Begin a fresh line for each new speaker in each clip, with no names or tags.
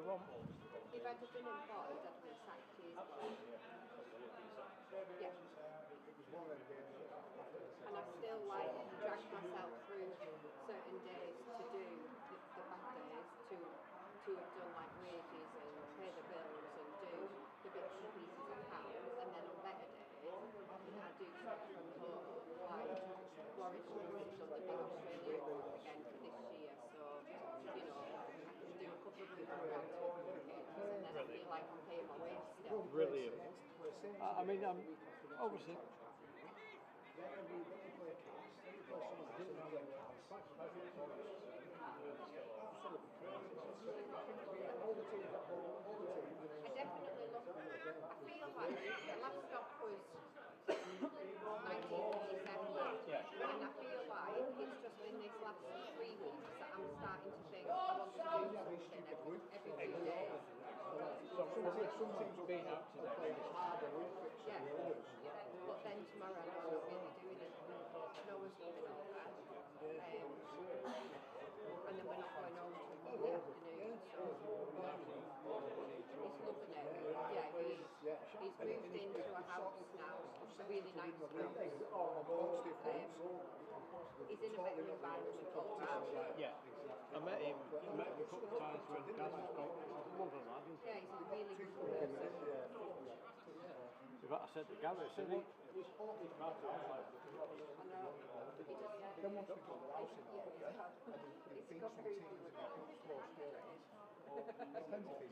want.
If I'd have been employed, I'd have been sacked years ago. Yeah. And I still like drag myself through certain days to do the bad days, to have done like wages and pay the bills and do the bits and pieces of house, and then on better days I do stuff from home, like Warwick has done the big Australia trip again for this year, so you know I can do a couple of weeks of round trip weekends, and then I feel like I'm paying my way still.
Brilliant. I mean, obviously.
I definitely look. I feel like the last stop was 19th of December, and I feel like it's just been this last 3 weeks that I'm starting to think I want to do something every few days.
Some things will be out today.
Yeah, but then tomorrow I know I'm not really doing it. Noah's coming over, and then we're not going home till Monday afternoon, so he's loving it. Yeah, he's moved into a house now, a really nice house. He's in a better environment all round.
Yeah, I met him a couple of times when Gaz was got lovely lad.
Yeah, he's a really good person.
I said to Gaz, I said,
I know. He just, he's got very good with it.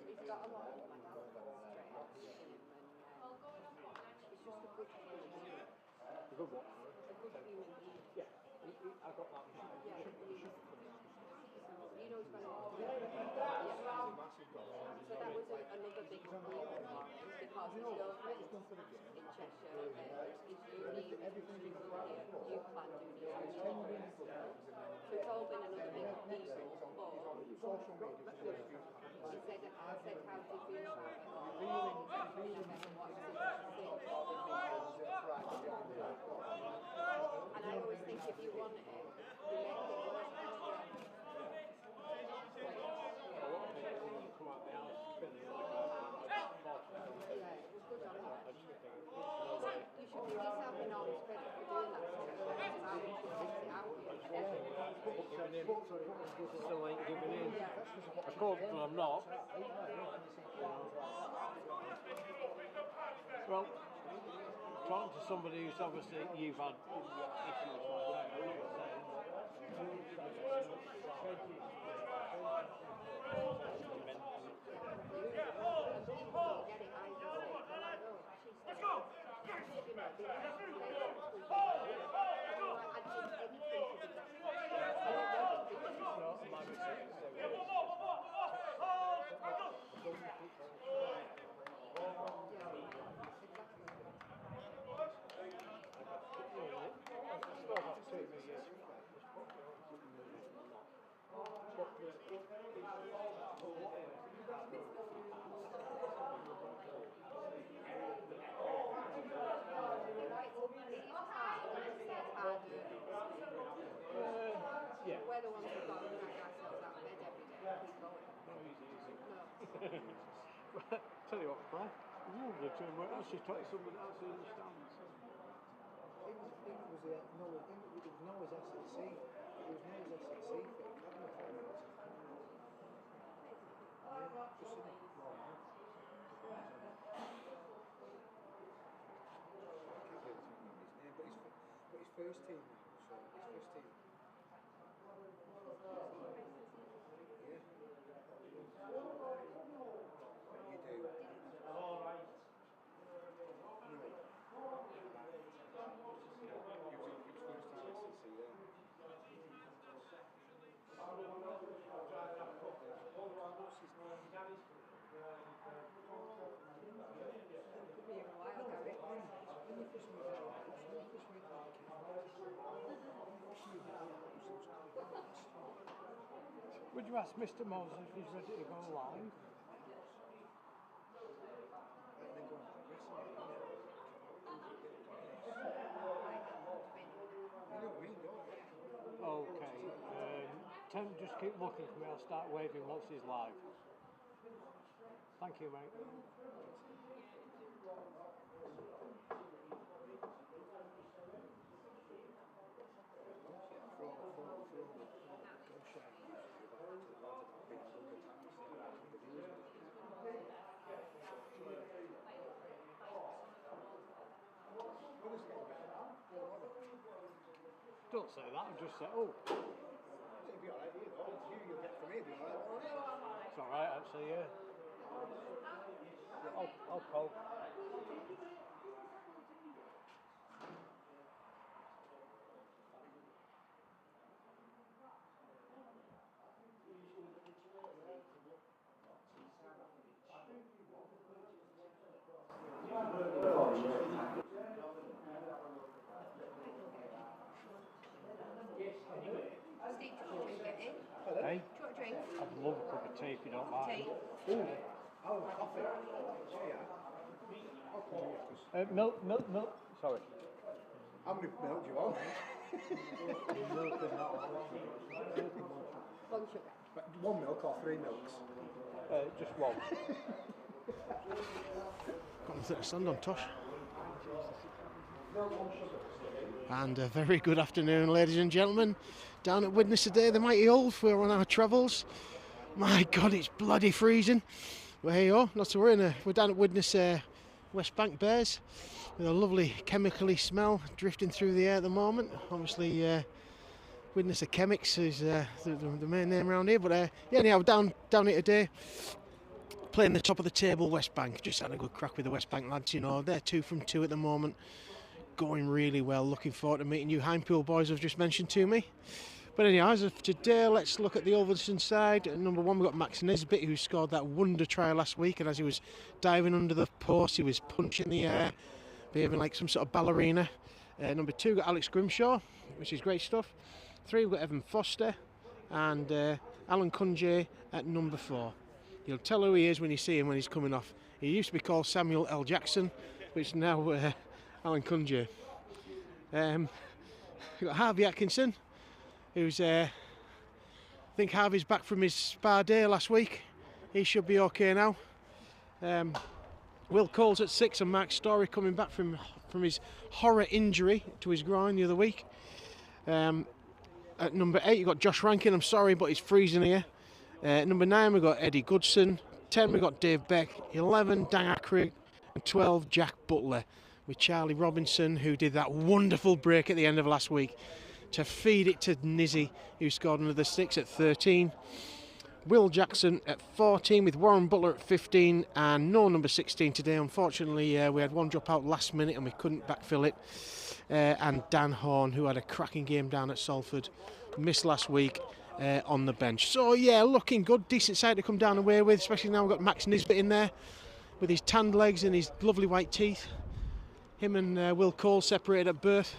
He's got a lot of my dad's straight in him, and he's just a good human being.
a good what?
A good human being.
Yeah, I got that vibe.
Yeah, you know he's going to So that was another big deal because his girlfriend in Cheshire is uni, you plan uni. So it's all been another big deal, but he said, I said, how do you feel about it? I never watched and I always think if you want it, you make it work.
Come out the house,
you should give yourself enormous credit for doing that
still ain't giving in. I could, but I'm not. Well, talking to somebody who's obviously you've had issues like
Let's go!
yeah.
We're the ones who've got to drag ourselves out of bed every day and keep going.
No. Tell you what, Claire, lovely to him. She's talking to somebody else who understands.
It was Noah's SLC. It was Noah's SLC thing. Just in it. But his first team now, so his first team. Yeah. You do. All right. No. He was first team SLC there. What's his name?
Could be a while, Gary.
When you push me down,
Would you ask Mr. Moses if he's ready to go live? Okay. Just keep looking for me. I'll start waving once he's live. Thank you, mate. Don't say that, I've just said, oh.
It'll be alright, you know. You'll get from me, it'll be alright.
It's alright, actually, yeah. I'll poke.
Steve, do you want to drink it?
Hey?
Do you want a drink?
I'd love a cup of tea if you don't mind.
Tea?
Ooh, I'll have coffee. I'll coffee.
Milk. Sorry.
How many milk do you want?
Milk and not
One sugar.
But 1 milk or 3 milks?
just one.
Got nothing to stand on, Tosh. And a very good afternoon, ladies and gentlemen. Down at Widnes today, the mighty Ulf. We're on our travels. My God, it's bloody freezing. Well, here you are, not to worry. We're down at Widnes West Bank Bears with a lovely chemically smell drifting through the air at the moment. Obviously, Widnes Chemics is the main name around here. But yeah, anyhow, down here today, playing the top of the table, West Bank. Just had a good crack with the West Bank lads. You know, they're 2 from 2 at the moment, going really well. Looking forward to meeting you Hinepool boys I've just mentioned to me. But anyhow, as of today, let's look at the Ulverston side. At number 1, we've got Max Nisbet, who scored that wonder try last week, and as he was diving under the post, he was punching the air, behaving like some sort of ballerina. Number 2, we've got Alex Grimshaw, which is great stuff. 3, we've got Evan Foster, and Alan Kunje at number 4. You'll tell who he is when you see him when he's coming off. He used to be called Samuel L. Jackson, which is now Alan Kunje. We've got Harvey Atkinson, who's I think Harvey's back from his spa day last week. He should be okay now. Will Coles at 6, and Mark Story coming back from his horror injury to his groin the other week. At number 8, you've got Josh Rankin. I'm sorry, but it's freezing here. Number 9, we've got Eddie Goodson. 10, we've got Dave Beck. 11, Dan Ackrig. And 12, Jack Butler, with Charlie Robinson, who did that wonderful break at the end of last week to feed it to Nizzy, who scored another 6 at 13. Will Jackson at 14, with Warren Butler at 15, and no number 16 today. Unfortunately, we had one drop out last minute and we couldn't backfill it. And Dan Horn, who had a cracking game down at Salford, missed last week on the bench. So yeah, looking good, decent side to come down away with, especially now we've got Max Nisbet in there with his tanned legs and his lovely white teeth. Him and Will Cole separated at birth.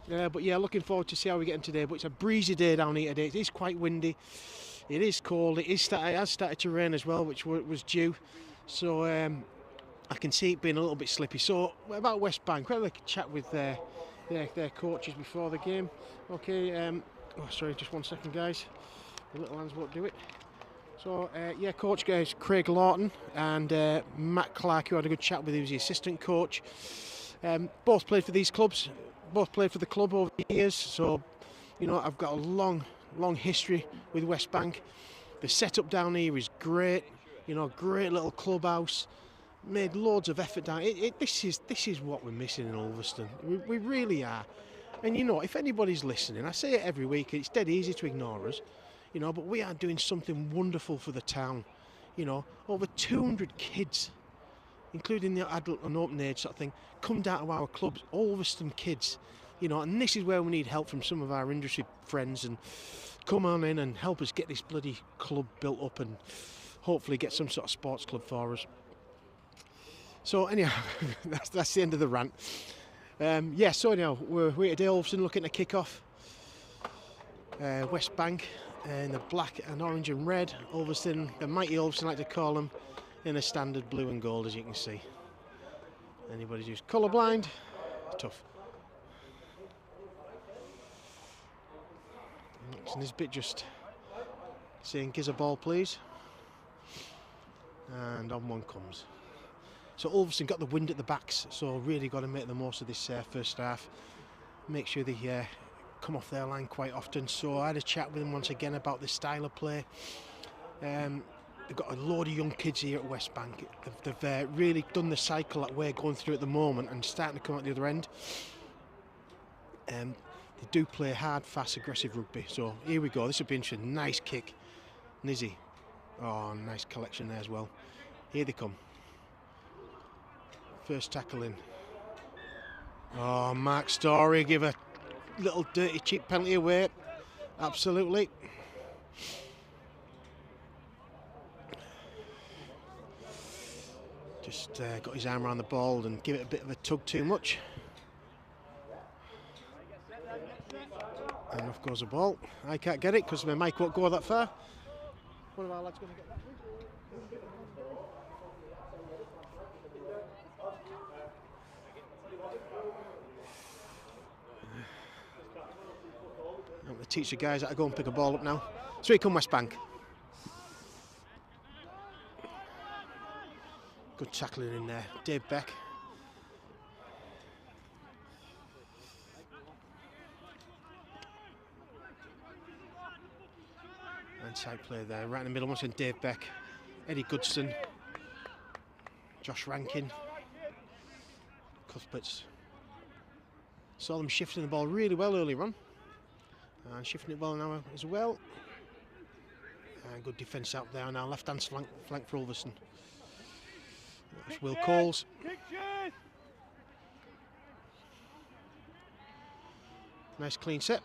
But yeah, looking forward to see how we get in today. But it's a breezy day down here today. It is quite windy. It is cold. It has started to rain as well, which was due. So I can see it being a little bit slippy. So about West Bank, we'll have a chat with their coaches before the game. Okay. Oh, sorry, just 1 second, guys. The little hands won't do it. So yeah, coach guys, Craig Lawton and Matt Clark, who had a good chat with. He was the assistant coach. Both played for these clubs. Both played for the club over the years, so you know I've got a long history with West Bank. The setup down here is great, you know, great little clubhouse. Made loads of effort down. This is what we're missing in Ulverston. We really are. And you know, if anybody's listening, I say it every week. It's dead easy to ignore us, you know, but we are doing something wonderful for the town. You know, over 200 kids, including the adult and open age sort of thing, come down to our clubs, Ulverston kids, you know, and this is where we need help from some of our industry friends, and come on in and help us get this bloody club built up and hopefully get some sort of sports club for us. So anyhow, that's the end of the rant. Yeah, so anyhow, we're here today, Ulverston, looking to kick off West Bank in the black and orange and red. Ulverston, the mighty Ulverston, like to call them, in a standard blue and gold, as you can see. Anybody who's colourblind, tough. Max Nisbet just saying, "Giz a ball, please." And on one comes. So Ulverston got the wind at the backs, so really got to make the most of this first half. Make sure they come off their line quite often. So I had a chat with them once again about this style of play. They've got a load of young kids here at West Bank. They've really done the cycle that we're going through at the moment and starting to come out the other end. They do play hard, fast, aggressive rugby. So here we go. This will be interesting. Nice kick. Nizzy. Oh, nice collection there as well. Here they come. First tackle in. Oh, Mark Story give a little dirty cheap penalty away. Absolutely. Just got his arm around the ball and give it a bit of a tug too much. And off goes the ball. I can't get it because my mic won't go that far. One of our lads going to get that. I'm going to teach the guys how to go and pick a ball up now. So here come West Bank. Good tackling in there. Dave Beck. Inside play there, right in the middle, once again Dave Beck, Eddie Goodson, Josh Rankin, Cuthberts. Saw them shifting the ball really well earlier on, and shifting it well now as well. And good defence out there on our left-hand flank for Ulverston. That's Will Coles. Nice clean set.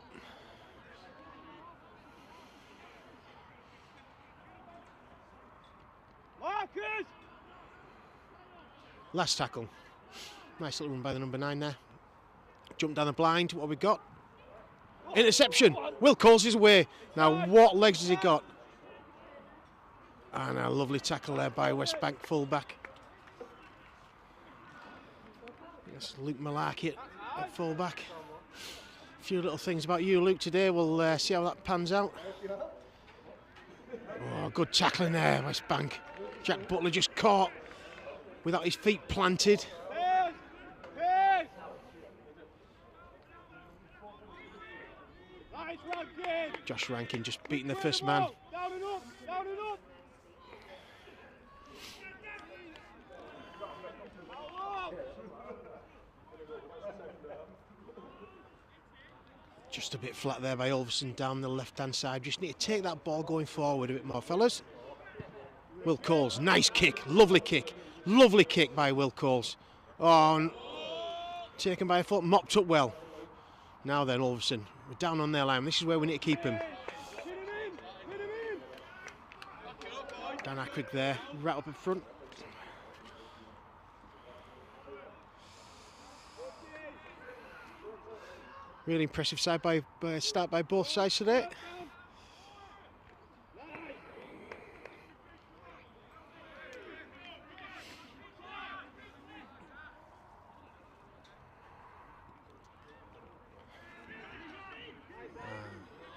Last tackle. Nice little run by the number 9 there. Jump down the blind. What have we got? Interception. Will Coles is away. Now what legs has he got? And a lovely tackle there by West Bank fullback. Yes, Luke Malarkey at fullback. A few little things about you, Luke, today. We'll see how that pans out. Oh, good tackling there, West Bank. Jack Butler just caught without his feet planted. Josh Rankin just beating the first man.
Down and up, down and up.
Just a bit flat there by Ulverston down the left-hand side. Just need to take that ball going forward a bit more, fellas. Will Coles, nice kick, lovely kick. Lovely kick by Will Coles. Oh, taken by a foot, mopped up well. Now then, Ulverston, we're down on their line. This is where we need to keep him. Dan Ackrig there, right up in front. Really impressive start by both sides today.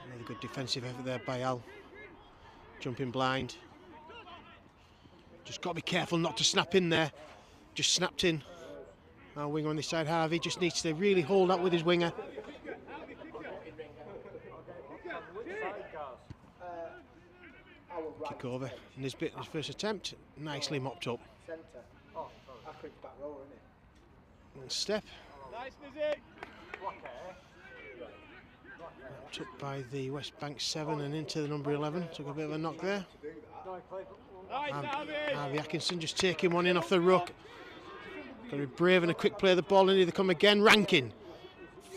Another good defensive effort there by Al. Jumping blind. Just got to be careful not to snap in there. Just snapped in. Our winger on this side, Harvey, just needs to really hold up with his winger. Kick over. Nisbet, his first attempt, nicely mopped up. And step. Took by the West Bank 7 and into the number 11. Took a bit of a knock there. Harvey Atkinson just taking one in off the ruck. Got to be brave and a quick play of the ball, and here they come again. Rankin,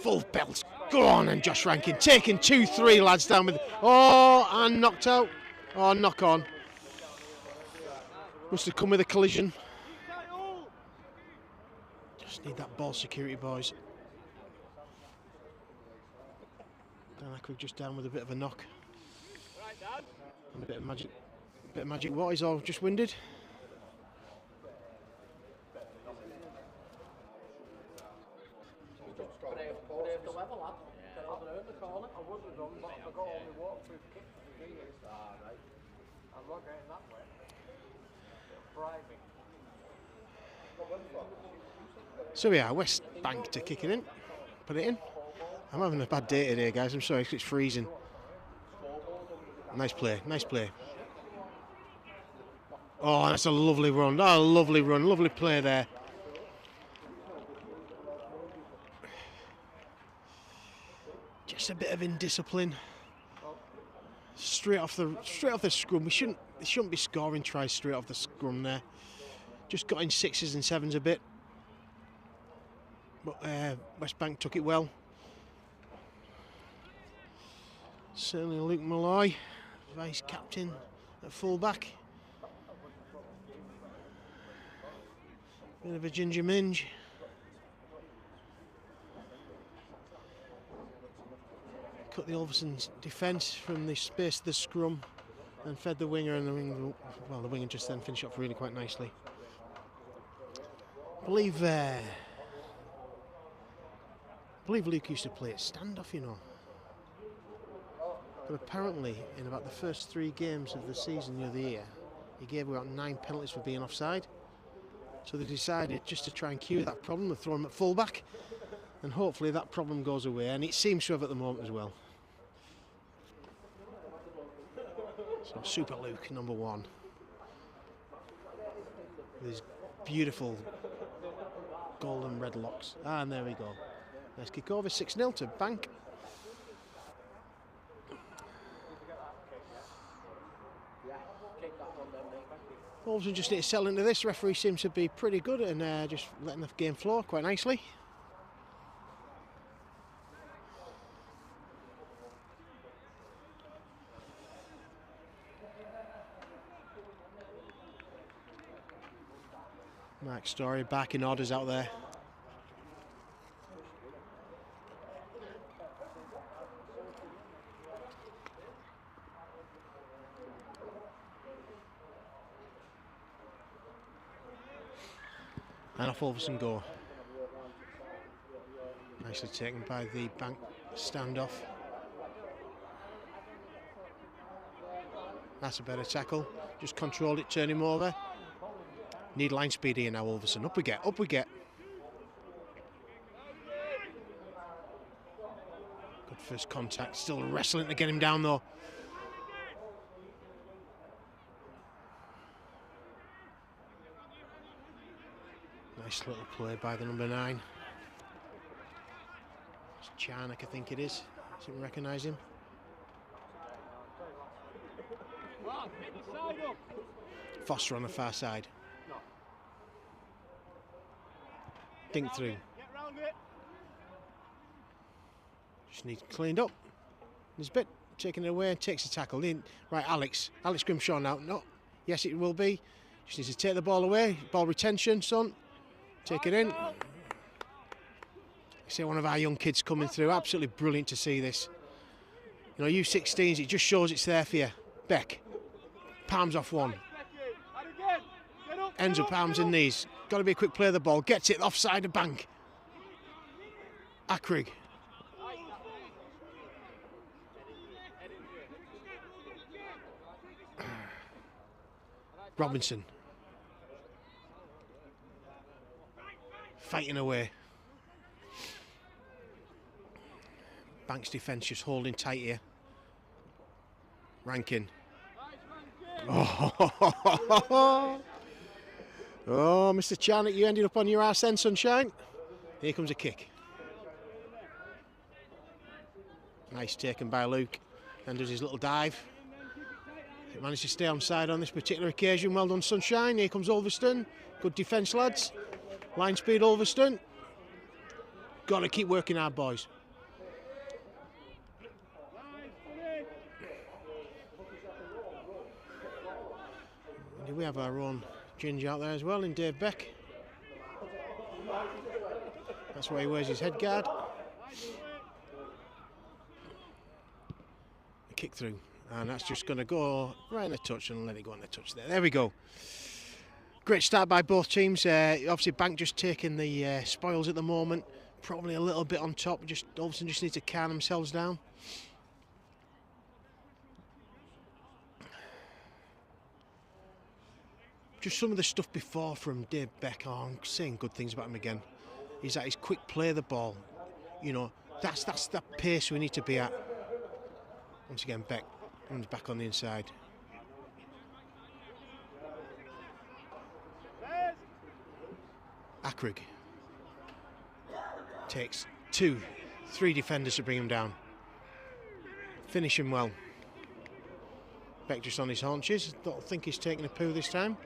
full belt, go on, and Josh Rankin taking 2-3 lads down with. Oh, and knocked out. Oh, knock on. Must have come with a collision. Just need that ball security, boys. Dan Ackrig just down with a bit of a knock. And a bit of magic. What? He's all just winded. So we are, West Bank to kick it in. Put it in. I'm having a bad day today, guys. I'm sorry, it's freezing. Nice play, nice play. Oh, that's a lovely run. Oh, lovely run, lovely play there. Just a bit of indiscipline. Straight off the scrum. They shouldn't be scoring tries straight off the scrum there. Just got in 6s and 7s a bit. But West Bank took it well. Certainly Luke Malloy, vice captain at full-back. Bit of a ginger minge. Cut the Ulverston defence from the space of the scrum and fed the winger, and the winger just then finished off really quite nicely. I believe Luke used to play at standoff, you know. But apparently, in about the first 3 games of the season the other year, he gave about 9 penalties for being offside. So they decided just to try and cure that problem and throw him at full-back, and hopefully that problem goes away, and it seems to have at the moment as well. So Super Luke, number 1, with his beautiful golden red locks. And there we go. Nice kick over, 6-0 to Bank. Wolves just need to settle into this. Referee seems to be pretty good and just letting the game flow quite nicely. Mark Story back in orders out there. And off Ulverston go. Nicely taken by the Bank standoff. That's a better tackle. Just controlled it, turn him over. Need line speed here now, Ulverston. Up we get, up we get. Good first contact. Still wrestling to get him down though. Nice little play by the number 9. It's Charnock, I think it is. Doesn't recognise him. Foster on the far side. Dink through. Just needs cleaned up. There's a bit taking it away and takes the tackle in. Right, Alex Grimshaw now. No, yes it will be. Just needs to take the ball away. Ball retention, son. Take it in. I see one of our young kids coming through. Absolutely brilliant to see this. You know, U16s, it just shows it's there for you. Beck. Palms off one. Ends up arms and knees. Got to be a quick play of the ball. Gets it offside of Bank. Ackrig. Robinson. Fighting away. Bank's defence just holding tight here. Rankin. Oh, oh, Mr. Charnock, you ended up on your arse then, sunshine. Here comes a kick. Nice taken by Luke. Then does his little dive. He managed to stay on side on this particular occasion. Well done, sunshine. Here comes Ulverston. Good defence, lads. Line speed, Ulverston. Got to keep working hard, boys. And we have our own ginger out there as well in Dave Beck. That's why he wears his head guard. A kick through. And that's just going to go right in the touch and let it go in the touch there. There we go. Great start by both teams. Obviously, Bank just taking the spoils at the moment. Probably a little bit on top. Ulverston just need to calm themselves down. just some of the stuff before from Dave Beck. Oh, I'm saying good things about him again. Is that his quick play of the ball. You know, that's that pace we need to be at. Once again, Beck runs back on the inside. Akrig takes 2, 3 defenders to bring him down. Finish him well. Beck just on his haunches. Don't think he's taking a poo this time.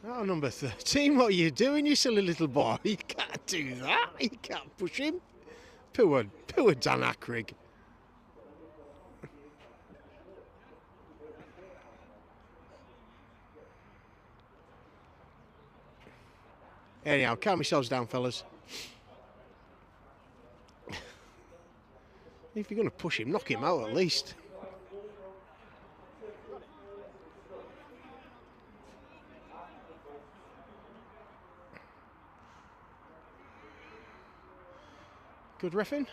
Oh, number 13, what are you doing, you silly little boy? You can't do that. You can't push him. Poor Dan Akrig. Anyhow, calm yourselves down, fellas. If you're going to push him, knock him out at least. Good reffing.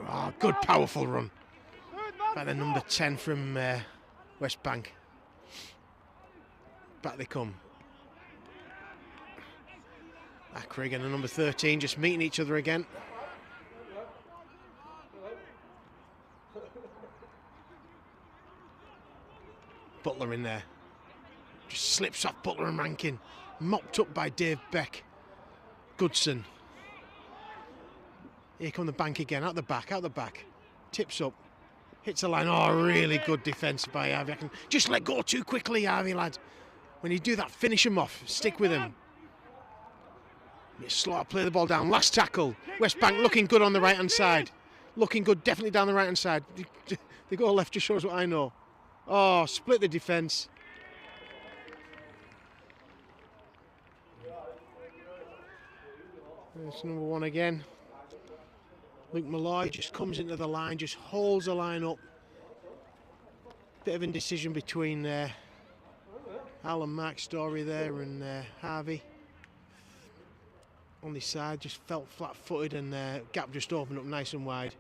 Oh, good powerful run by the number 10 from West Bank. Back they come. Akrig and the number 13 just meeting each other again. Butler in there. Just slips off Butler and Rankin. Mopped up by Dave Beck. Goodson. Here come the Bank again, out the back. Tips up. Hits a line. Oh, really good defence by Harvey. I can just let go too quickly, Harvey, lad. When you do that, finish him off. Stick with him. Slaughter, play the ball down. Last tackle. West Bank looking good on the right-hand side. Looking good, definitely down the right-hand side. They go left, just shows what I know. Oh, split the defence. There's number 1 again. Luke Malloy just comes into the line, just holds the line up. Bit of indecision between Al and Mark's story there and Harvey. On this side, just felt flat-footed and gap just opened up nice and wide.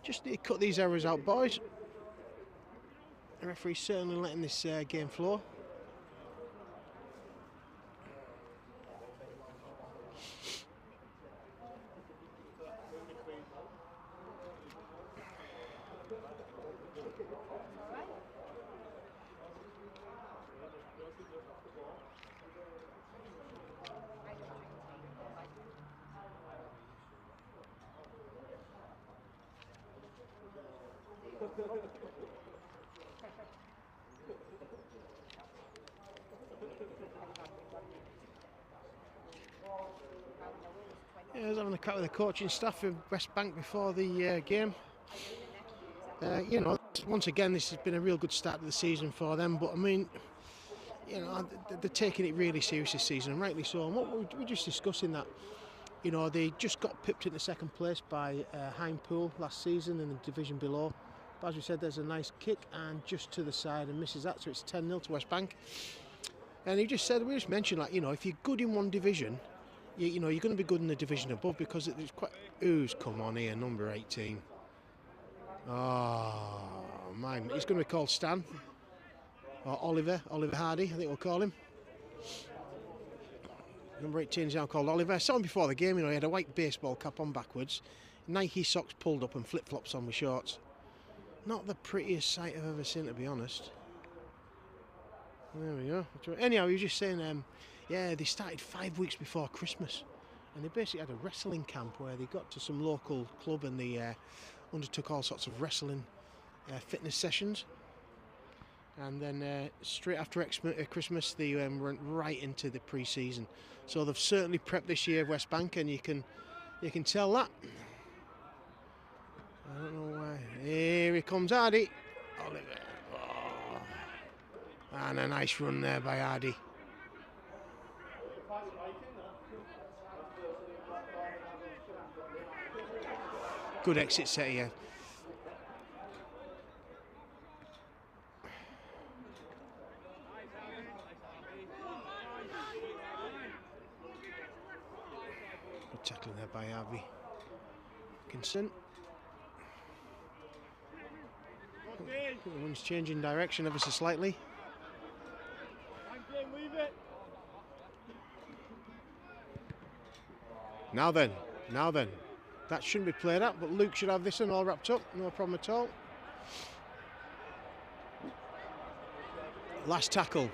Just need to cut these errors out, boys. The referee's certainly letting this game flow. Yeah, I was having a chat with the coaching staff of West Bank before the game. You know, once again, this has been a real good start to the season for them, but I mean, you know, they're taking it really serious this season, and rightly so. And what we're just discussing that, you know, they just got pipped into second place by Hinepool last season in the division below. But as we said, there's a nice kick and just to the side and misses that, so it's 10-0 to West Bank. And he just said, we just mentioned, like, you know, if you're good in one division, you know, you're going to be good in the division above because it's quite. Who's come on here, number 18? Oh, man, he's going to be called Stan or Oliver Hardy, I think we'll call him. Number 18 is now called Oliver. I saw him before the game, you know, he had a white baseball cap on backwards, Nike socks pulled up and flip-flops on with shorts. Not the prettiest sight I've ever seen, to be honest. There we go. Anyhow, he was just saying, yeah, they started 5 weeks before Christmas, and they basically had a wrestling camp where they got to some local club and they undertook all sorts of wrestling fitness sessions. And then straight after Christmas, they went right into the pre-season. So they've certainly prepped this year, West Bank, and you can tell that. I don't know why. Here he comes, Hardy. Oliver. Oh. And a nice run there by Hardy. Good exit set here. by Harvey Kinson. The one's changing direction ever so slightly.
Leave it.
Now then. That shouldn't be played out, but Luke should have this one all wrapped up, no problem at all. Last tackle.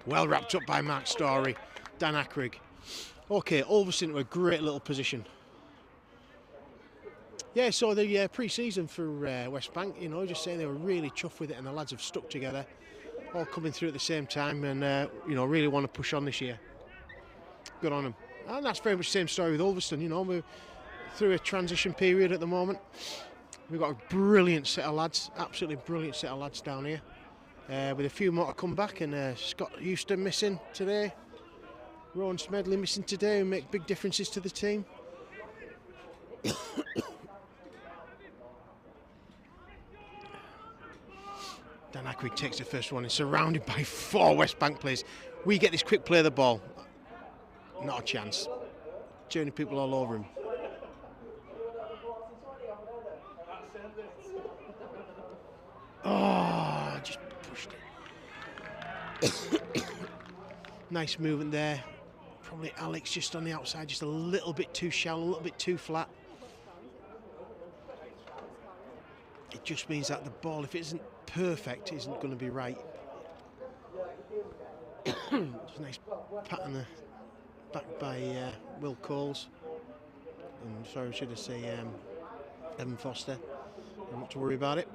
Well wrapped up by Mark Story, Dan Ackrig. Okay, Ulverston to a great little position. Yeah, so the pre-season for West Bank, you know, just saying they were really chuffed with it, and the lads have stuck together, all coming through at the same time, and you know, really want to push on this year. Good on them. And that's very much the same story with Ulverston. You know, we're through a transition period at the moment. We've got a brilliant set of lads, absolutely brilliant set of lads down here. With a few more to come back, and Scott Houston missing today, Rowan Smedley missing today, and make big differences to the team. Dan Ackrig takes the first one and surrounded by 4 West Bank players. We get this quick play of the ball. Not a chance. Turning people all over him. Oh, just pushed it. Nice movement there. Probably Alex just on the outside, just a little bit too shallow, a little bit too flat. It just means that the ball, if it isn't perfect, isn't going to be right. Just a nice pat on the back by Will Coles. And sorry, should I say Evan Foster. Not to worry about it.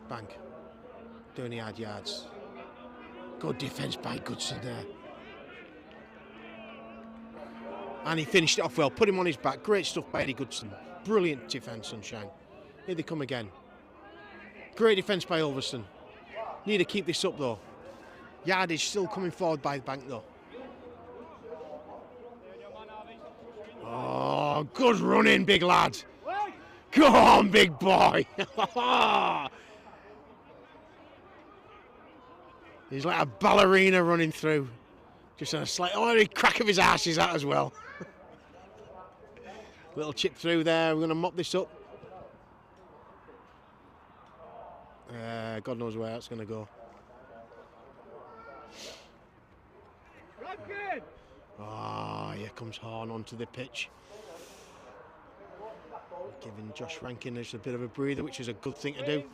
Bank doing the hard yards. Good defence by Goodson there. And he finished it off well, put him on his back. Great stuff by Eddie Goodson. Brilliant defence, Sunshine. Here they come again. Great defence by Ulverston. Need to keep this up though. Yardage still coming forward by the Bank though. Oh, good running, big lad. Go on, big boy. He's like a ballerina running through. Just on a slight, crack of his arse is that as well. Little chip through there. We're going to mop this up. God knows where that's going to go. Here comes Horn onto the pitch. Giving Josh Rankin just a bit of a breather, which is a good thing to do.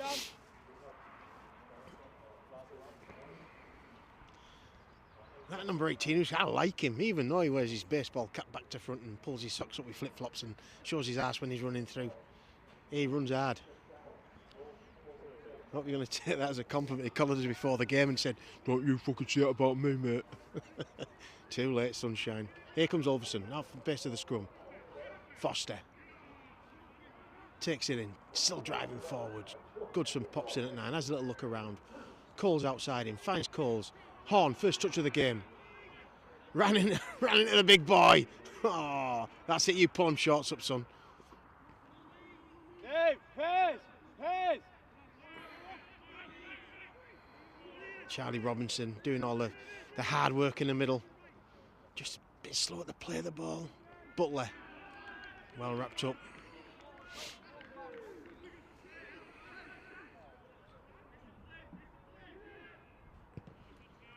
That number 18, I like him, even though he wears his baseball cap back to front and pulls his socks up with flip-flops and shows his ass when he's running through. He runs hard. I hope you're going to take that as a compliment. He collared us before the game and said, "Don't you fucking say that about me, mate." Too late, Sunshine. Here comes Ulverston, now from the base of the scrum. Foster. Takes it in, still driving forward. Goodson pops in at 9, has a little look around. Coles outside him, finds Coles. Horn, first touch of the game. Ran into the big boy. Oh, that's it, you pull him shorts up, son.
Dave, pace.
Charlie Robinson doing all the hard work in the middle. Just a bit slow at the play of the ball. Butler, well wrapped up.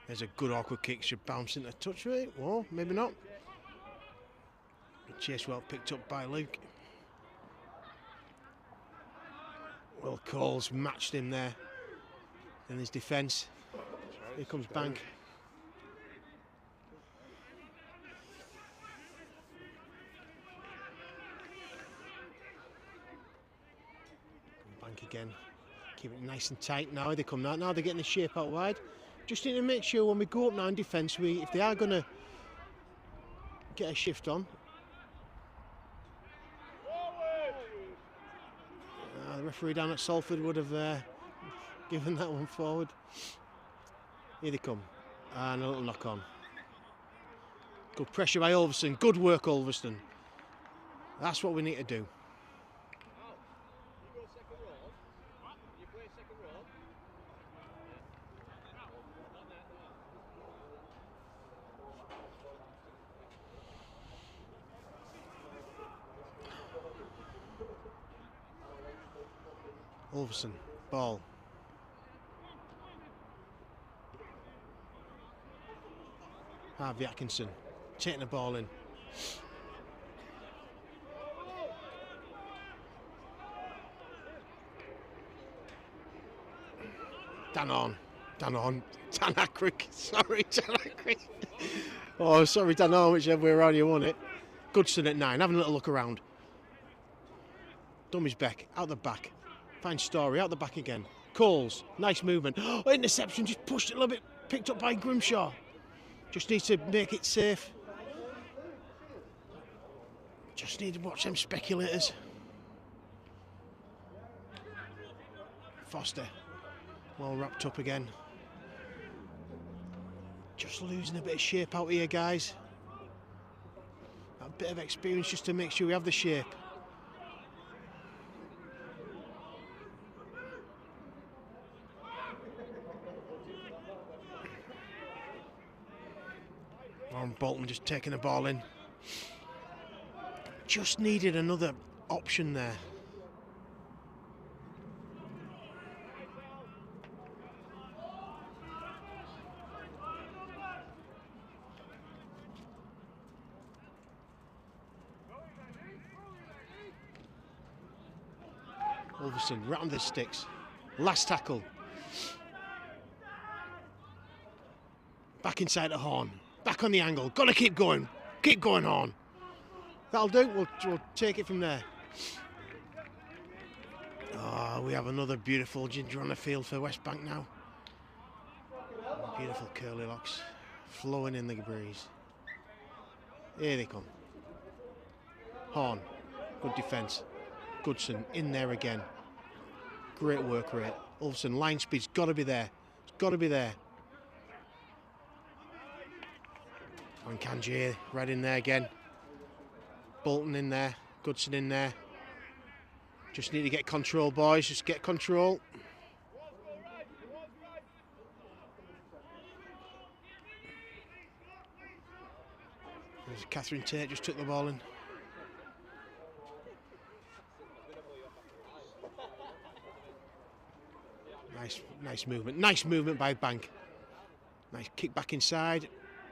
There's a good awkward kick, should bounce into touch rate. Well, maybe not. Chase well picked up by Luke. Well, Coles matched him there in his defence. Here comes Bank. Bank again. Keep it nice and tight now. They come now. Now they're getting the shape out wide. Just need to make sure when we go up now in defence, if they are going to get a shift on, Referee down at Salford would have given that one forward. Here they come. And a little knock on. Good pressure by Ulverston. Good work, Ulverston. That's what we need to do. Ulverston, ball. Harvey Atkinson taking the ball in. Dan Ackrick. Sorry, Dan Ackrick. Oh, sorry, Dan On, whichever way around you want it. Goodson at 9, having a little look around. Dummy's Beck, out the back. Fine Story, out the back again. Coles, nice movement. Oh, interception, just pushed it a little bit. Picked up by Grimshaw. Just needs to make it safe. Just need to watch them speculators. Foster, well wrapped up again. Just losing a bit of shape out here, guys. A bit of experience just to make sure we have the shape. Warren Bolton just taking the ball in. Just needed another option there. Ulverston round the sticks. Last tackle. Back inside the Horn. Back on the angle. Got to keep going. Keep going, Horn. That'll do. We'll take it from there. Oh, we have another beautiful ginger on the field for West Bank now. Beautiful curly locks flowing in the breeze. Here they come. Horn. Good defence. Goodson in there again. Great work rate. Ulverston, line speed's got to be there. It's got to be there. And Kanji right in there again. Bolton in there. Goodson in there. Just need to get control, boys. Just get control. There's Catherine Tate just took the ball in. Nice movement. Nice movement by Bank. Nice kick back inside.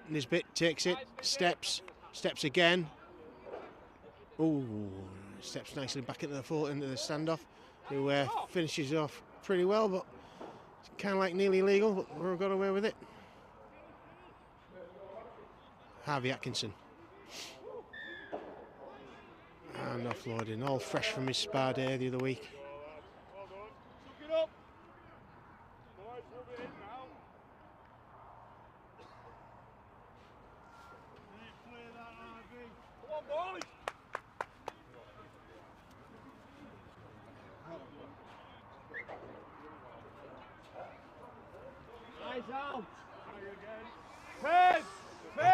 Nisbet takes it. Steps again. Ooh, steps nicely back into the standoff. Who finishes off pretty well, but it's kind of like nearly illegal, but we've got away with it. Harvey Atkinson. And offloading, all fresh from his spa day the other week.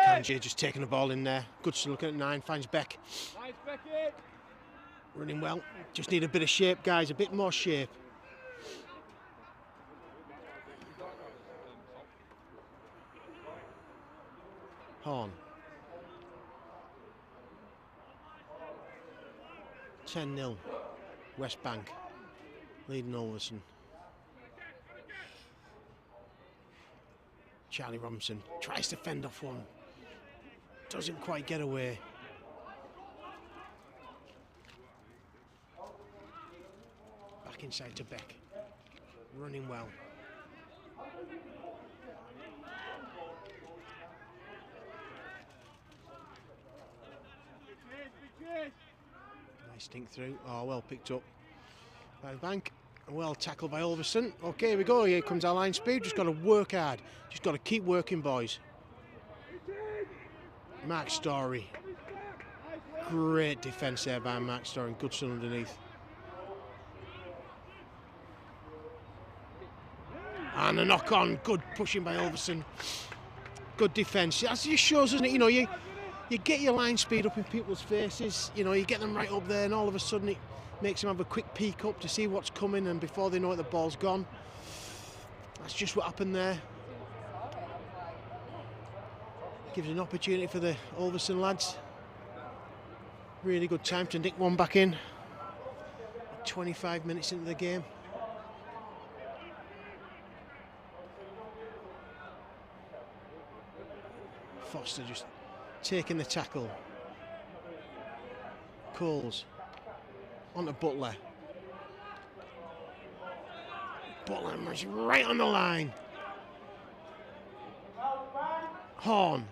Kanji just taking the ball in there. Goodson looking at 9, finds Beck.
Nice, Becky.
Running well. Just need a bit of shape, guys, a bit more shape. Horn. 10-0. West Bank leading Ulverston. Charlie Robinson tries to fend off one. Doesn't quite get away. Back inside to Beck. Running well. Nice stink through. Oh, well picked up by the Bank. Well tackled by Ulverston. Okay, here we go. Here comes our line speed. Just got to work hard. Just got to keep working, boys. Mark Story. Great defence there by Mark Story. Goodson underneath. And a knock on. Good pushing by Ulverston. Good defence. That just shows, doesn't it? You know, you get your line speed up in people's faces. You know, you get them right up there, and all of a sudden it makes them have a quick peek up to see what's coming, and before they know it, the ball's gone. That's just what happened there. Gives an opportunity for the Ulverston lads. Really good time to nick one back in. 25 minutes into the game. Foster just taking the tackle. Coles onto Butler. Butler is right on the line. Horn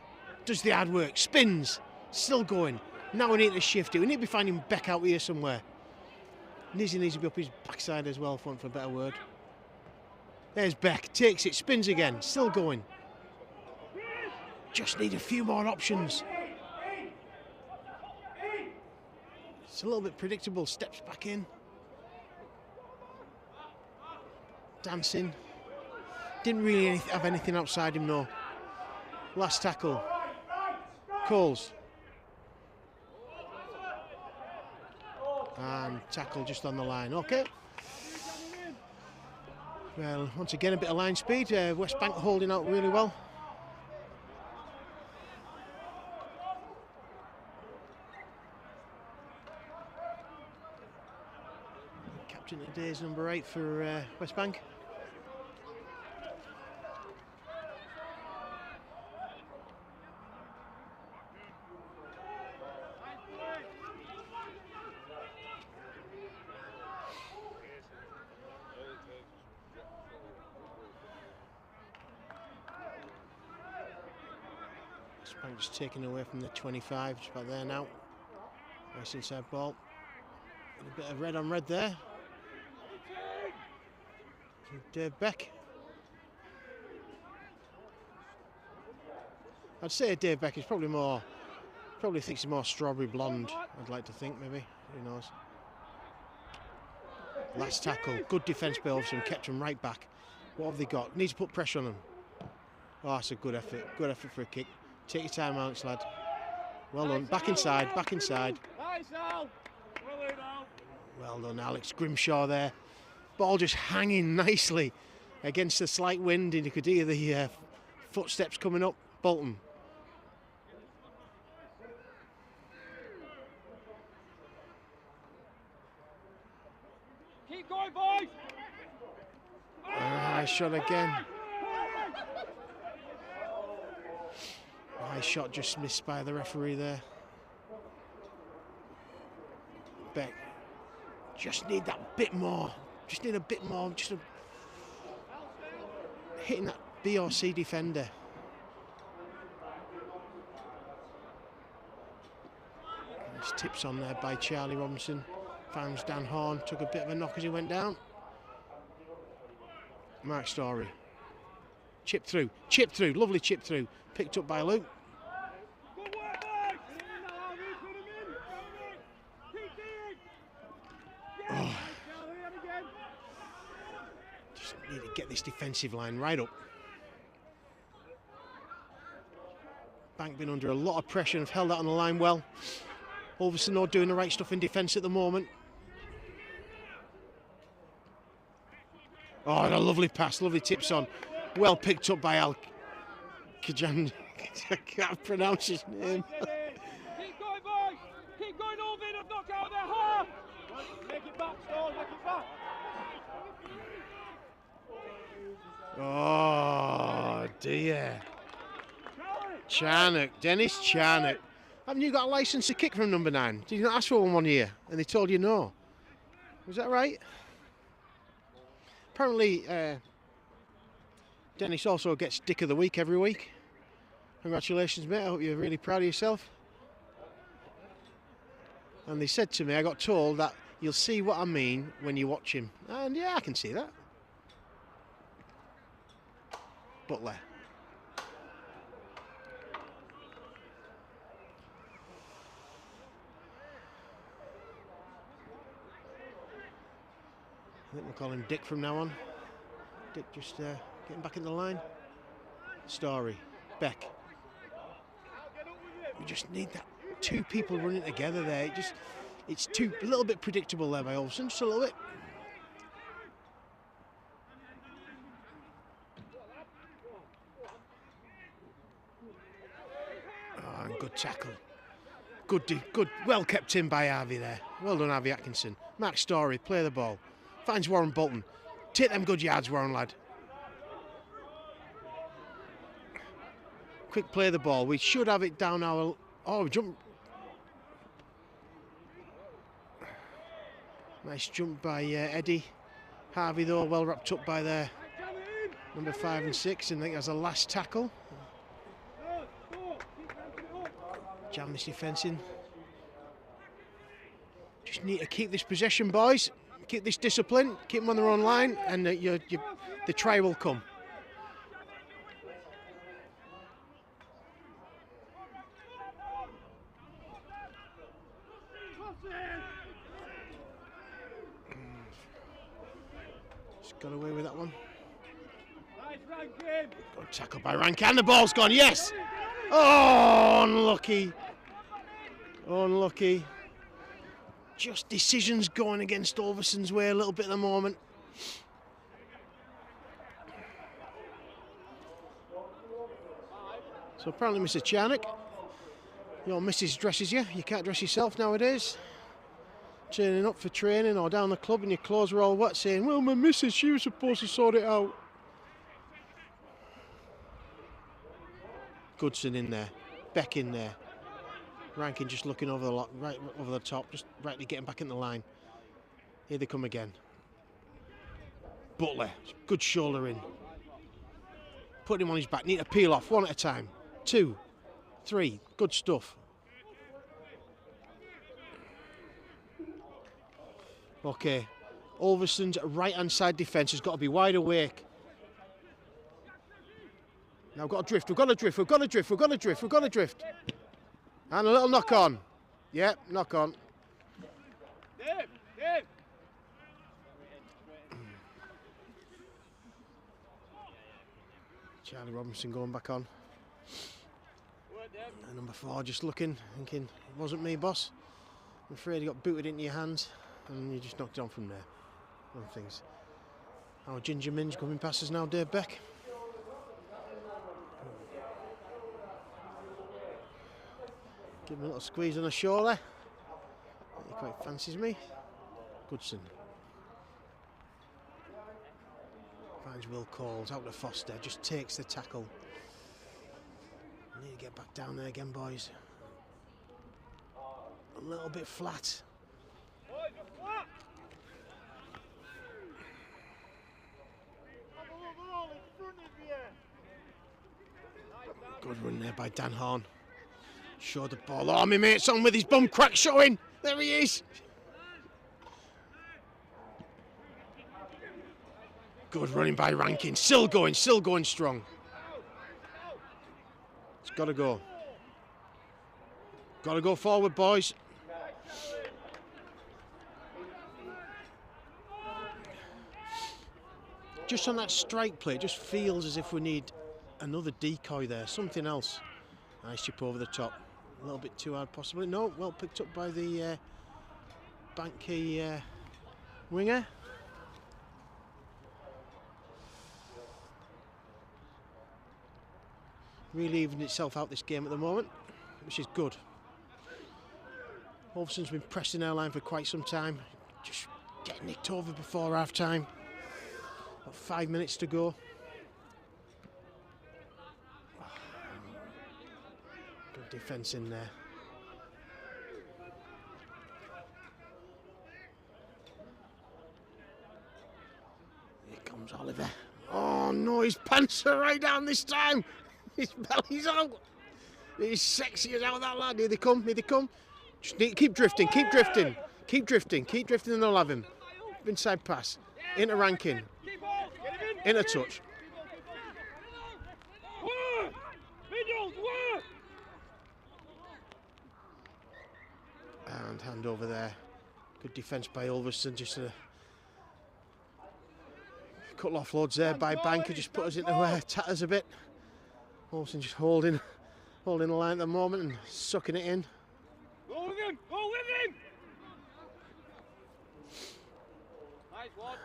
does the hard work, spins, still going. Now we need to shift it. We need to be finding Beck out here somewhere. Nizzy needs to be up his backside as well, for a better word. There's Beck, takes it, spins again, still going. Just need a few more options. It's a little bit predictable, steps back in. Dancing. Didn't really have anything outside him, no. Last tackle. Coles. And tackle just on the line. Okay. Well, once again, a bit of line speed. West Bank holding out really well. Captain of the day is number 8 for West Bank. West Bank just taken away from the 25, just about there now. Nice inside ball. A bit of red on red there. Dave Beck. I'd say Dave Beck is probably thinks he's more strawberry blonde, I'd like to think, maybe. Who knows? Last tackle. Good defence by Ulverston, kept him right back. What have they got? Needs to put pressure on them. Oh, that's a good effort. Good effort for a kick. Take your time, Alex, lad. Well done. Back inside, back inside. Well done, Alex. Grimshaw there. Ball just hanging nicely against the slight wind, and you could hear the footsteps coming up. Bolton.
Keep going, boys!
Nice shot again. Nice shot, just missed by the referee there. Beck. Just need that bit more. Just need a bit more. Hitting that B or C defender. Nice tips on there by Charlie Robinson. Found Dan Horn. Took a bit of a knock as he went down. Mark Story. Chip through. Lovely chip through. Picked up by Luke. Oh. Just need to get this defensive line right up. Bank been under a lot of pressure and have held that on the line well. Ulverston not doing the right stuff in defence at the moment. Oh, and a lovely pass, lovely tips on. Well picked up by Al Kajan. I can't pronounce his name.
Keep going, boys! Keep going, Ulverston! I've knocked out their half! Make it back, Stone, make it back!
Oh dear. Charnock, Dennis Charnock. Haven't you got a licence to kick from number 9? Did you not ask for one year and they told you no? Was that right? Apparently, Dennis also gets Dick of the Week every week. Congratulations, mate. I hope you're really proud of yourself. And they said to me, I got told that you'll see what I mean when you watch him. And yeah, I can see that. Butler. I think we'll call him Dick from now on. Dick just Getting back in the line. Story. Beck. We just need that 2 people running together there. It's a little bit predictable there by Ulverston, just a little bit. Oh, and good tackle. Good, well kept in by Harvey there. Well done, Harvey Atkinson. Mark Story, play the ball. Finds Warren Bolton. Take them good yards, Warren lad. Quick play the ball. We should have it down our... Oh, we jump. Nice jump by Eddie. Harvey, though, well wrapped up by their number 5 and 6. And I think that's the last tackle. Jam this defence in. Just need to keep this possession, boys. Keep this discipline. Keep them on their own line, and the try will come. Just got away with that one. Good tackle by Rankin, and the ball's gone. Yes. Oh, unlucky. Unlucky. Just decisions going against Ulverston's way a little bit at the moment. So apparently, Mr. Charnock, your missus dresses you. You can't dress yourself nowadays. Turning up for training or down the club and your clothes are all wet, saying, well, my missus, she was supposed to sort it out. Goodson in there. Beck in there. Rankin just looking over the lot, right over the top, just rightly getting back in the line. Here they come again. Butler, good shoulder in. Putting him on his back, need to peel off, 1 at a time. 2, 3, good stuff. Okay, Ulverston's right-hand side defence has got to be wide awake. Now we've got to drift, we've got to drift, we've got to drift, we've got to drift, we've got to drift. And a little knock on. Yep, knock on. Charlie Robinson going back on. And number 4 just looking, thinking, it wasn't me, boss. I'm afraid he got booted into your hands and you just knocked it on from there. One things. Our Ginger Minge coming past us now, Dave Beck. Give him a little squeeze on the shoulder. He quite fancies me. Goodson. Finds Will Coles out to Foster. Just takes the tackle. Need to get back down there again, boys. A little bit flat. Good run there by Dan Horn. Showed the ball. Oh, my mate's on with his bum crack showing. There he is. Good running by Rankin. Still going strong. It's got to go. Got to go forward, boys. Just on that strike play, it just feels as if we need another decoy there, something else. Nice chip over the top. A little bit too hard, possibly. No, well picked up by the Banky winger. Really evened itself out this game at the moment, which is good. Ulverston's been pressing our line for quite some time. Just getting nicked over before half time. About 5 minutes to go. Good defence in there. Here comes Oliver. Oh no, his pants are right down this time. His belly's out. He's sexy as out, that lad. Here they come, here they come. Just need to keep drifting, keep drifting. Keep drifting, keep drifting and they'll have him. Inside pass. Into Rankin. Into touch. And hand over there. Good defence by Ulverston. Just a Couple offloads there by Banker, just put us into tatters a bit. Ulverston just holding the line at the moment and sucking it in.
Go with him! Go with him! Nice one.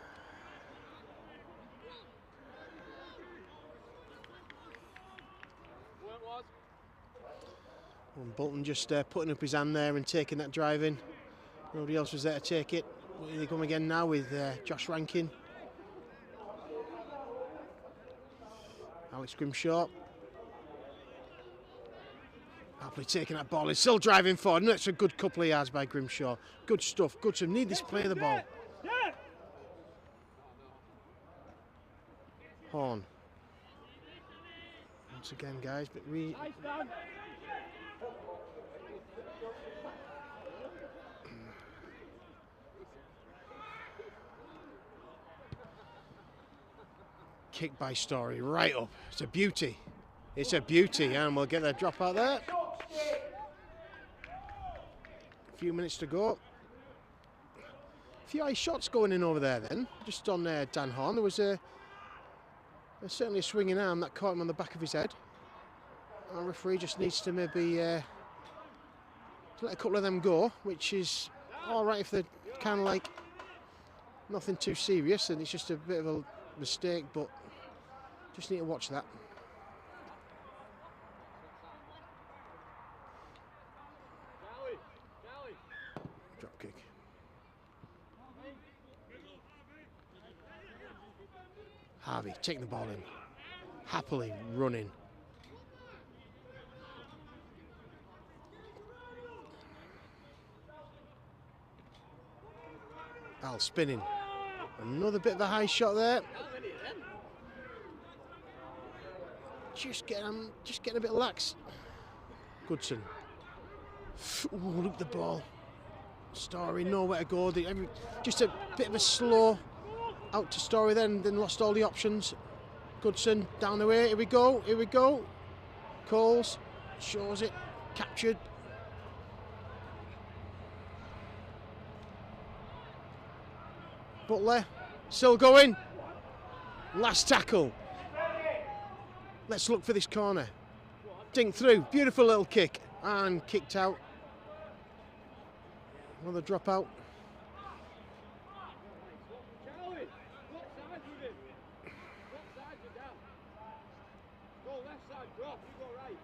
And Bolton just putting up his hand there and taking that drive in. Nobody else was there to take it. Here they come again now with Josh Rankin. Alex Grimshaw. Happily taking that ball. He's still driving forward. And that's a good couple of yards by Grimshaw. Good stuff. Good to need this play of the ball. Horn. Once again, guys, but kick by Story right up. It's a beauty. It's a beauty, and we'll get that drop out there. A few minutes to go. A few high shots going in over there then. Just on Dan Horn. There was there's certainly a swinging arm that caught him on the back of his head. Our referee just needs to maybe let a couple of them go, which is all right if they're kind of like nothing too serious and it's just a bit of a mistake, but just need to watch that. Drop kick. Harvey taking the ball in, happily running. Al spinning. Another bit of a high shot there. Just getting a bit lax. Goodson. Ooh, look at the ball. Story, nowhere to go. Just a bit of a slow out to Story then lost all the options. Goodson down the way. Here we go. Here we go. Coles shows it. Captured. Butler still going. Last tackle. Let's look for this corner. Dink through. Beautiful little kick. And kicked out. Another drop out.
Charlie, what side with him? What side you down? Go left side, drop, you go right.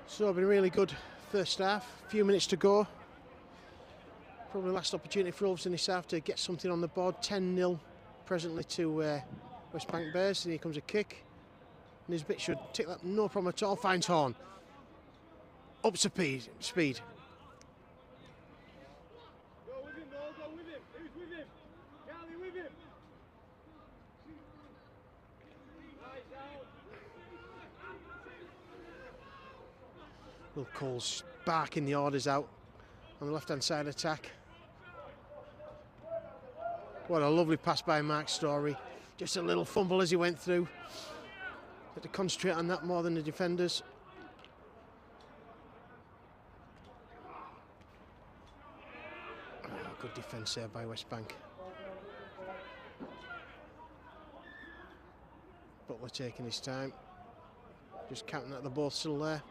So been really good first half. A few minutes to go. Probably last opportunity for Ulverston this half to get something on the board. 10-0 presently to West Bank Bears. And here comes a kick. Nisbet should take that no problem at all. Finds Horn. Up speed.
Go with him, Mo, go with him. Who's with him? Charlie with him. Nice out.
Will Coles barking the orders out on the left-hand side attack. What a lovely pass by Mark Story. Just a little fumble as he went through. Had to concentrate on that more than the defenders. Oh, good defence there by West Bank. Butler taking his time. Just counting that they're both still there.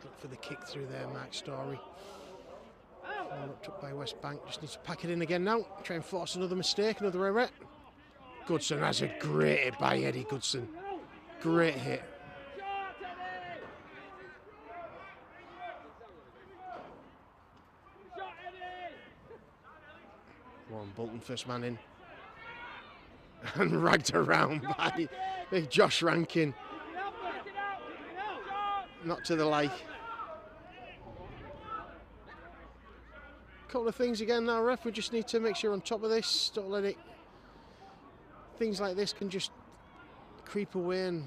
Look for the kick through there, Mark Story. Looked up by West Bank. Just needs to pack it in again now. Try and force another mistake, another error. Goodson has a great hit by Eddie Goodson. Great hit. Warren Bolton, first man in. And ragged around by big Josh Rankin. Not to the like. Couple of things again now, ref. We just need to make sure on top of this. Don't let it. Things like this can just creep away and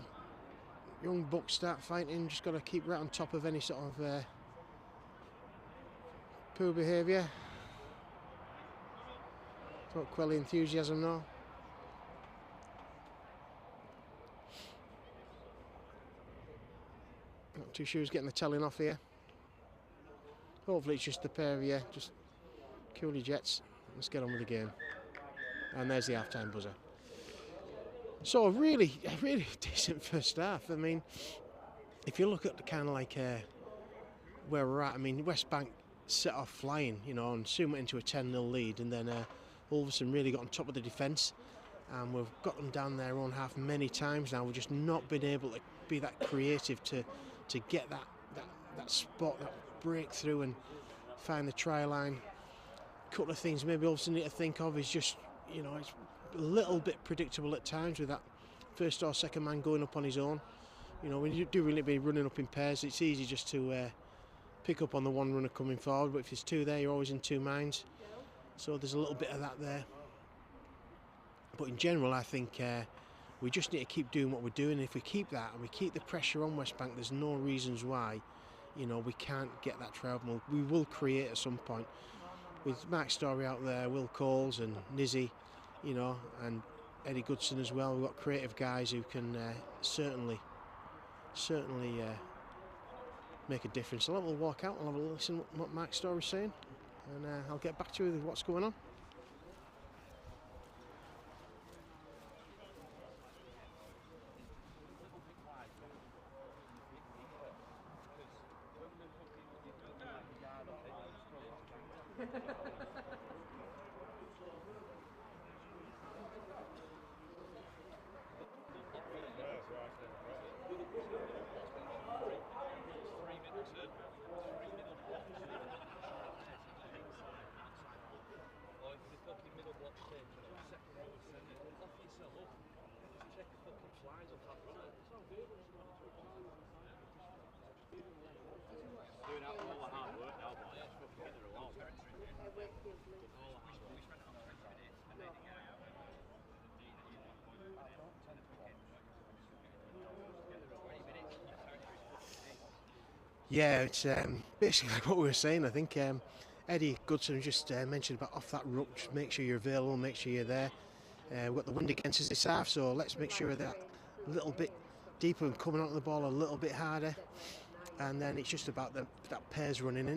young bucks start fighting. Just got to keep right on top of any sort of poor behaviour. Don't quell the enthusiasm now. Not too sure who's getting the telling off here. Hopefully it's just the pair of you. Just cool your jets. Let's get on with the game. And there's the half-time buzzer. So really decent first half. I mean, if you look at the kind of like where we're at, I mean, West Bank set off flying, you know, and soon went into a 10-0 lead, and then Ulverston really got on top of the defence, and we've got them down their own half many times now. We've just not been able to be that creative to get that spot, that breakthrough, and find the try line. A couple of things maybe Ulverston need to think of is just, you know, it's a little bit predictable at times with that first or second man going up on his own. You know, when you do really be running up in pairs, it's easy just to pick up on the one runner coming forward, but if there's two there, you're always in two minds. So there's a little bit of that there. But in general, I think we just need to keep doing what we're doing. And if we keep that and we keep the pressure on West Bank, there's no reasons why, you know, we can't get that try. We will create at some point. With Mark Story out there, Will Coles and Nizzy, you know, and Eddie Goodson as well. We've got creative guys who can certainly make a difference. So we'll walk out, I'll have a listen to what Mark Story's saying, and I'll get back to you with what's going on. Yeah, it's basically like what we were saying. I think Eddie Goodson just mentioned about off that ruck, just make sure you're available, make sure you're there. We've got the wind against us this half, so let's make sure that a little bit deeper and coming out of the ball a little bit harder. And then it's just about that pairs running.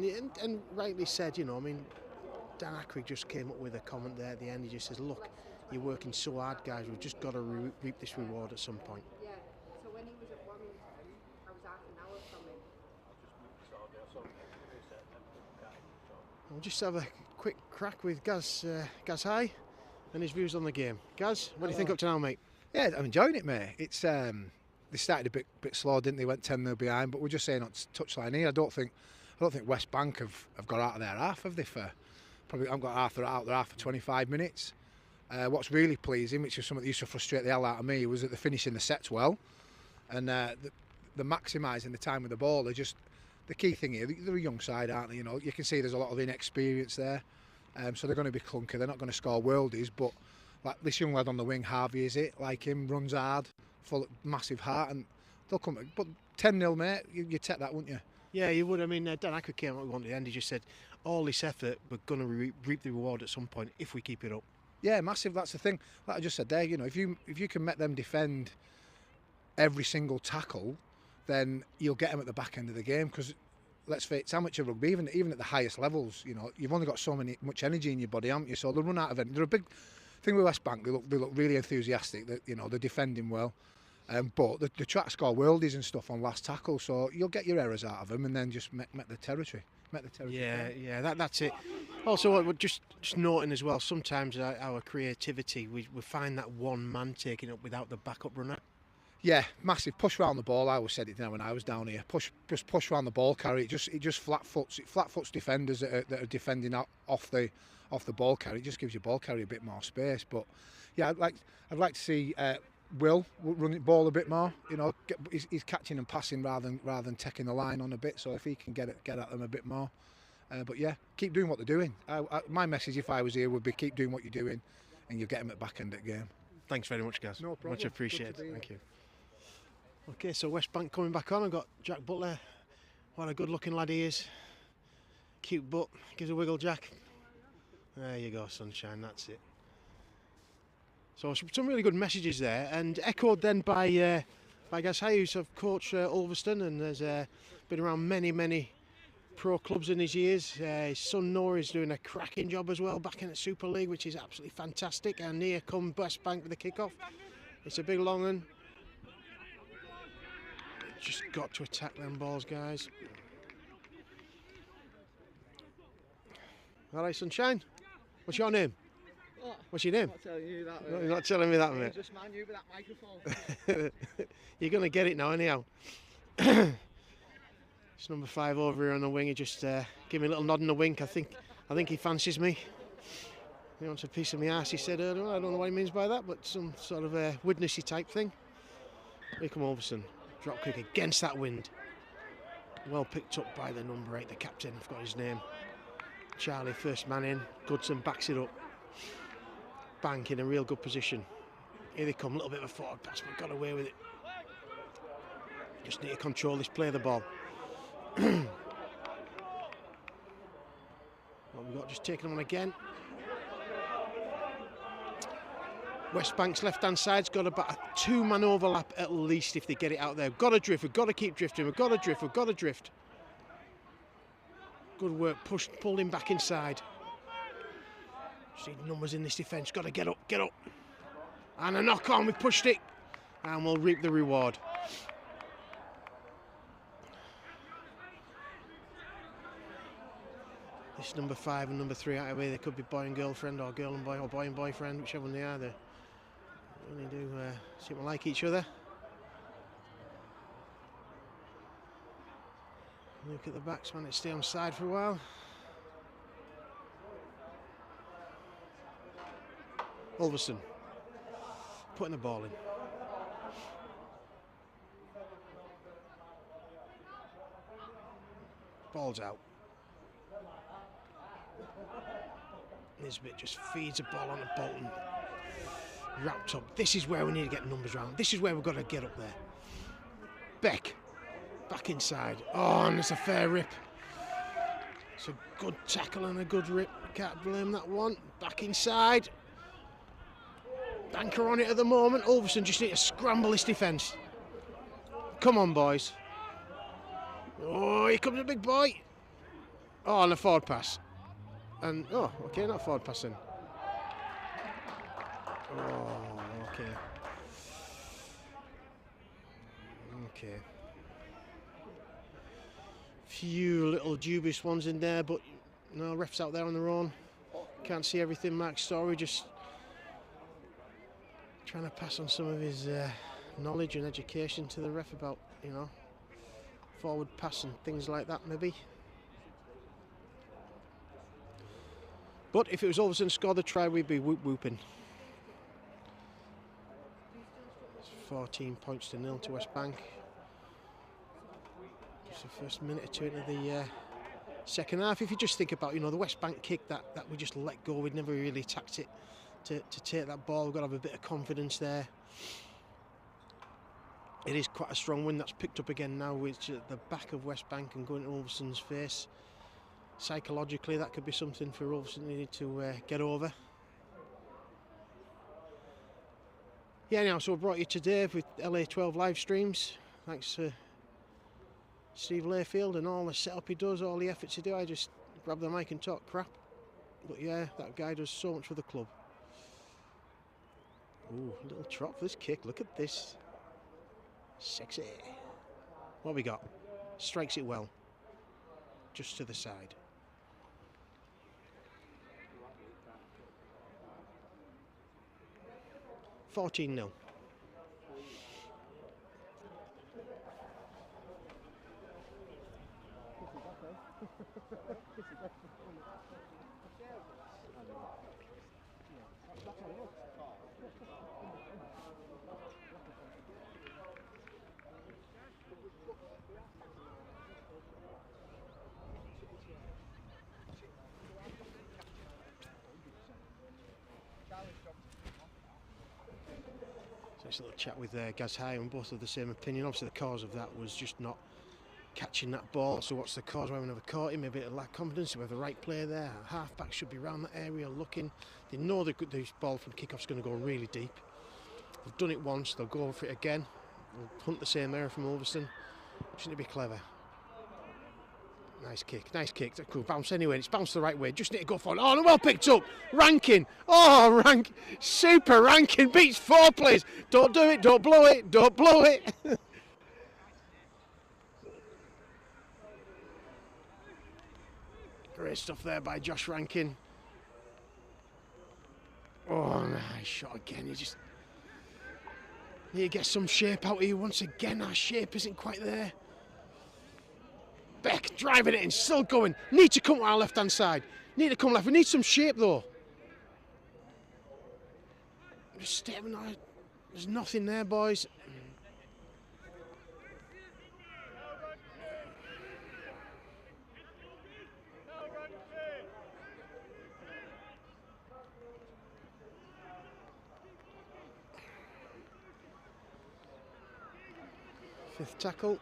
And rightly said, you know, I mean, Dan Ackrig just came up with a comment there at the end. He just says, look, you're working so hard, guys, we've just got to reap this reward at some point.
Yeah, so when he was at Warrington, I was half an hour from him.
We'll just have a quick crack with Gaz High and his views on the game. Gaz, what do you think up to now, mate?
Yeah, I'm enjoying it, mate. It's they started a bit slow, didn't they? Went 10-0 behind, but we're just saying on touchline here. I don't think West Bank have got out of their half, have they? Probably haven't got out of their half for 25 minutes. What's really pleasing, which is something that used to frustrate the hell out of me, was that they're finishing the sets well, and the maximising the time with the ball. They're just the key thing here. They're a young side, aren't they? You know, you can see there's a lot of inexperience there, so they're going to be clunky. They're not going to score worldies, but like this young lad on the wing, Harvey, is it? Like him, runs hard, full of massive heart, and they'll come. But 10-0, mate, you take that, wouldn't you?
Yeah, you would. I mean, Dan Ackrig came up at the end. He just said, all this effort, we're going to reap the reward at some point if we keep it up.
Yeah, massive. That's the thing. Like I just said there, you know, if you can make them defend every single tackle, then you'll get them at the back end of the game. Because let's face it, it's amateur rugby. Even at the highest levels, you know, you've only got much energy in your body, haven't you? So they'll run out of it. They're a big thing with West Bank. They look really enthusiastic. That, you know, they're defending well, but they try to score worldies and stuff on last tackle. So you'll get your errors out of them, and then just make the territory.
Yeah, that's it. Also, we're just noting as well, sometimes our creativity, we find that one man taking up without the backup runner.
Yeah, massive push round the ball. I always said it now when I was down here. Just push round the ball carry. It just flat foots defenders that are defending off the ball carry. It just gives your ball carry a bit more space. But yeah, I'd like to see Will run the ball a bit more. You know, he's catching and passing rather than taking the line on a bit. So if he can get at them a bit more. But yeah, keep doing what they're doing. My message, if I was here, would be keep doing what you're doing, and you'll get them at back end of the game.
Thanks very much, guys.
No problem.
Much appreciated. Thank you. Okay, so West Bank coming back on. I've got Jack Butler. What a good looking lad he is. Cute butt. Gives a wiggle, Jack. There you go, sunshine, that's it. So some really good messages there, and echoed then by Gaz Hayes, who's coached Ulverston and has been around many pro clubs in his years. His son Noah is doing a cracking job as well back in the Super League, which is absolutely fantastic. And here come West Bank with the kick-off. It's a big long one. Just got to attack them balls, guys. All right, sunshine. What's your name?
What?
What's your name?
I'm not telling you that,
No,
mate.
you're not telling me that, mate.
Just man you with that microphone.
You're going to get it now, anyhow. It's number 5 over here on the wing. He just gave me a little nod and a wink. I think he fancies me. He wants a piece of my ass, he said earlier. I don't know what he means by that, but some sort of a witnessy type thing. Here come Ulverston. Drop kick against that wind. Well picked up by the number 8, the captain. I've got his name. Charlie, first man in. Goodson backs it up. Bank in a real good position. Here they come, a little bit of a forward pass, but got away with it. Just need to control this play of the ball. What we've got, just taking them on again. West Bank's left-hand side's got about a 2-man overlap at least if they get it out there. We've got to drift, we've got to keep drifting, we've got to drift, we've got to drift. Good work, pulled him back inside. Just need numbers in this defence, got to get up. And a knock on, we pushed it. And we'll reap the reward. This number 5 and number 3 out of here, they could be boy and girlfriend, or girl and boy, or boy and boyfriend, whichever one they are. They really do seem to like each other. Look at the backs, man, it stay on side for a while. Ulverston putting the ball in. Ball's out. Nisbet just feeds a ball on to Bolton. Wrapped up. This is where we need to get numbers round. This is where we've got to get up there. Beck. Back inside. Oh, and it's a fair rip. It's a good tackle and a good rip. Can't blame that one. Back inside. Banker on it at the moment. Ulverston just need to scramble this defence. Come on, boys. Oh, here comes a big boy. Oh, and a forward pass. And, oh, okay, not forward passing. Oh, okay. Okay. Few little dubious ones in there, but no, ref's out there on their own. Can't see everything. Mark Story just trying to pass on some of his knowledge and education to the ref about, you know, forward pass and things like that, maybe. But if it was Ulverston scored the try, we'd be whooping. It's 14 points to 0 to West Bank. Just the first minute or two into the second half. If you just think about, you know, the West Bank kick that we just let go, we'd never really attacked it to take that ball. We've got to have a bit of confidence there. It is quite a strong wind that's picked up again now, which at the back of West Bank and going to Ulverston's face. Psychologically, that could be something for Ulverston they need to get over. Yeah, anyhow, so I brought you to Dave with LA12 live streams. Thanks to Steve Layfield and all the setup he does, all the efforts he do. I just grab the mic and talk crap. But yeah, that guy does so much for the club. Ooh, a little trot for this kick. Look at this. Sexy. What we got? Strikes it well. Just to the side. $14-0. So Nice little chat with Gaz High, and both of the same opinion. Obviously the cause of that was just not catching that ball. So what's the cause? Why we never caught him? Maybe a lack of confidence. We have the right player there. Half back should be around that area looking. They know this ball from kick-off's going to go really deep. They've done it once, they'll go for it again. They'll hunt the same area from Ulverston. Just need to be clever. Nice kick, nice kick. That could bounce anyway. It's bounced the right way. Just need to go for it. Oh, well picked up. Rankin. Oh, Super Rankin beats 4 players. Don't do it. Don't blow it. Don't blow it. Great stuff there by Josh Rankin. Oh, nice shot again. You just need to get some shape out here once again. Our shape isn't quite there. Beck driving it in, still going. Need to come to our left-hand side. Need to come left. We need some shape though. Just stepping out. There's nothing there, boys. Fifth tackle.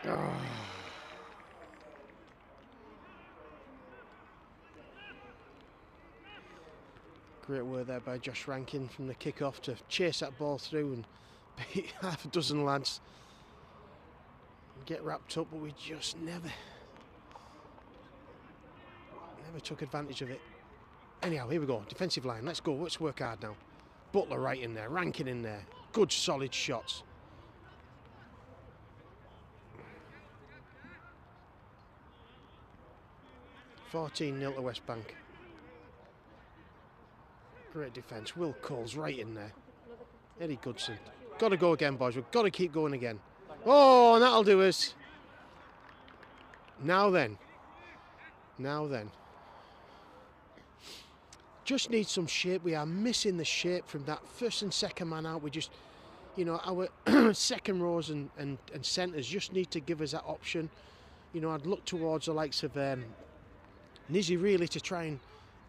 Oh. Great work there by Josh Rankin from the kick-off to chase that ball through and beat half a dozen lads. Get wrapped up, but we just never took advantage of it. Anyhow, here we go. Defensive line. Let's go. Let's work hard now. Butler right in there. Rankin in there. Good, solid shots. (14-0) to West Bank. Great defence. Will Cole's right in there. Eddie Goodson. Got to go again, boys. We've got to keep going again. Oh, and that'll do us. Now then. Now then. Just need some shape. We are missing the shape from that first and second man out. We just, you know, our second rows and centres just need to give us that option. You know, I'd look towards the likes of Nizzy really to try and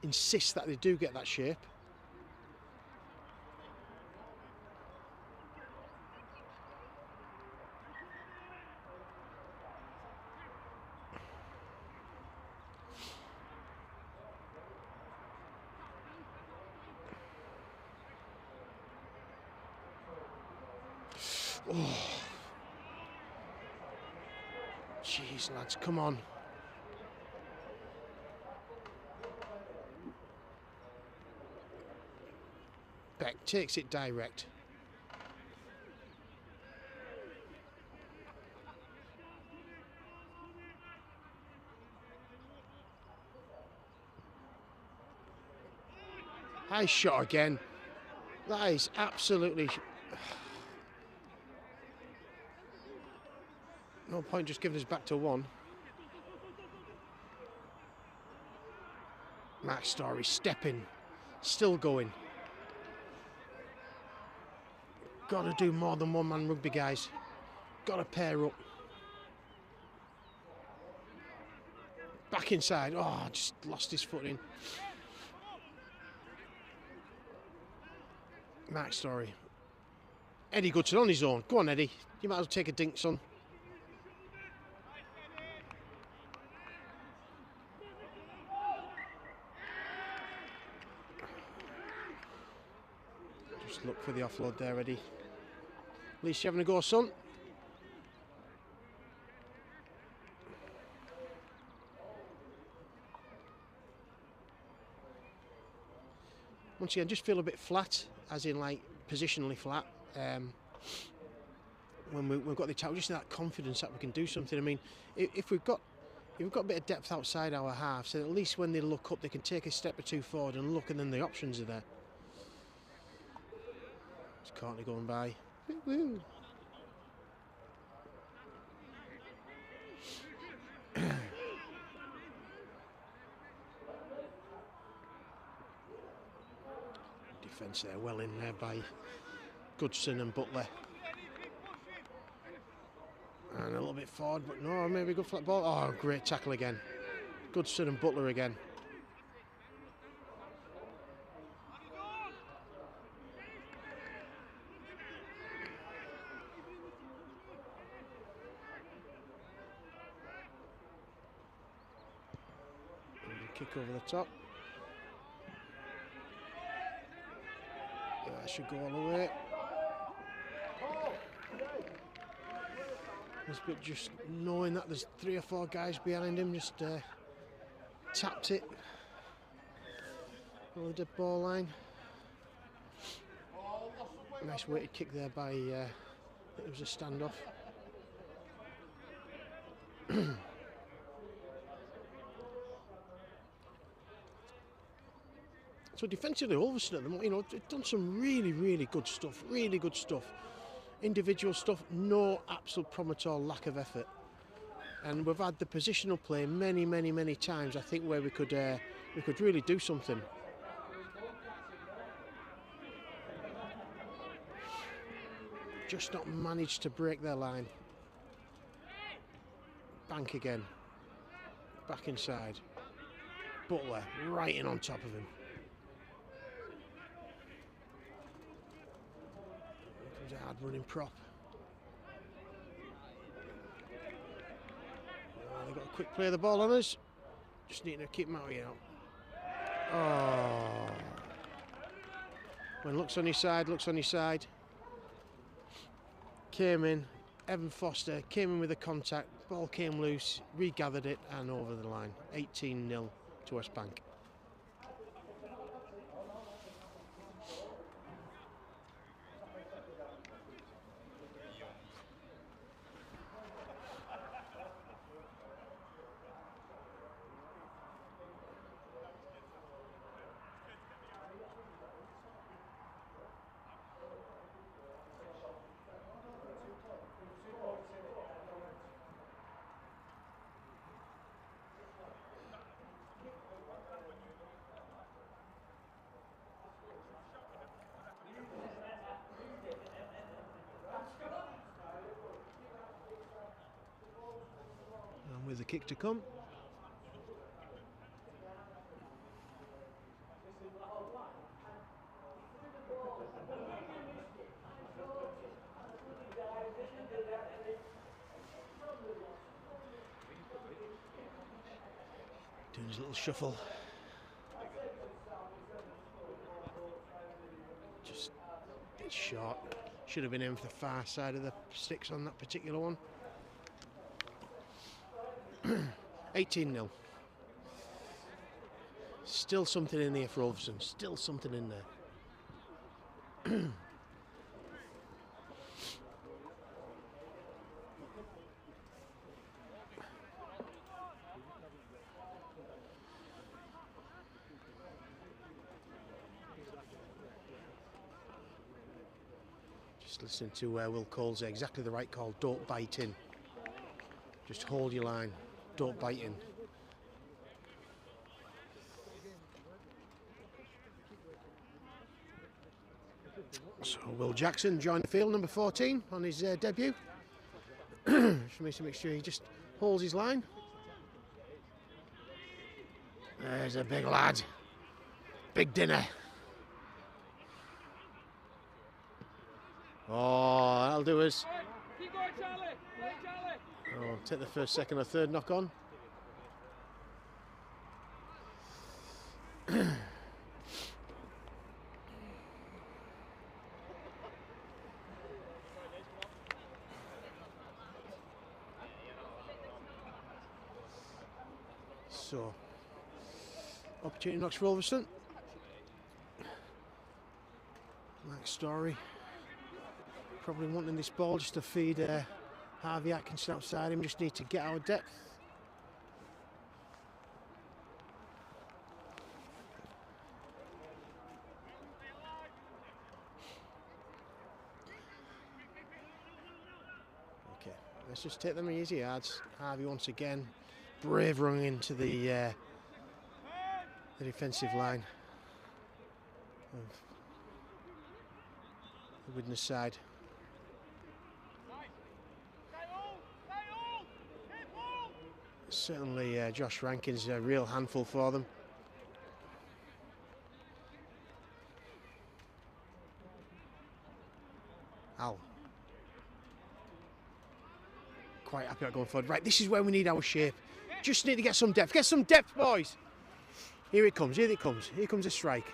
insist that they do get that shape. Oh. Jeez, lads, come on. Beck takes it direct. High shot again. That is absolutely... No point just giving us back to 1. Mark Story stepping, still going. Got to do more than one-man rugby, guys. Got to pair up. Back inside. Oh, just lost his footing. Mark Story. Eddie Goodson on his own. Go on, Eddie. You might as well take a dink, son. Just look for the offload there, Eddie. At least you're having a go, son. Once again, just feel a bit flat, as in like positionally flat. When we've got the attack, we just need that confidence that we can do something. I mean, if we've got a bit of depth outside our half, so at least when they look up, they can take a step or two forward and look, and then the options are there. It's Courtney going by. Woo-woo. Defence there, well in there by Goodson and Butler. And a little bit forward, but no, maybe a good flat ball. Oh, great tackle again. Goodson and Butler again. kick over the top. That should go all the way. But just knowing that there's 3 or 4 guys behind him, just tapped it over the dead ball line. Nice weighted kick there by, it was a standoff. So defensively, Ulverston at the moment, you know, they've done some really good stuff, Individual stuff, no absolute problem at all, lack of effort. And we've had the positional play many times, I think, where we could really do something. Just not managed to break their line. Bank again. Back inside. Butler right in on top of him. Here comes a hard running prop. Oh, they've got a quick play of the ball on us. Just need to keep Maui out. Oh. When looks on his side. Came in, Evan Foster came in with a contact, ball came loose, regathered it and over the line. 18-0 to West Bank. With the kick to come. Doing his little shuffle. Just a bit short. Should have been in for the far side of the sticks on that particular one. 18-0. Still something in there for Ulverston. Still something in there. Just listening to Will Cole's exactly the right call. Don't bite in. Just hold your line. Don't bite in. So Will Jackson joined the field, number 14, on his debut. Just makes to make sure he just holds his line. There's a big lad. Big dinner. Oh, that'll do us.
Keep going, Charlie. Play, Charlie.
Oh, take the first, second or third knock on. So, opportunity knocks for Ulverston. Max Story probably wanting this ball just to feed Harvey Atkinson outside him. Just need to get our depth. Okay, let's just take them easy yards. Harvey once again, brave running into the defensive line of the Widnes side. Certainly Josh Rankin's a real handful for them. Al. Quite happy about going forward. Right, this is where we need our shape. Just need to get some depth. Get some depth, boys. Here it comes, here it comes. Here comes a strike.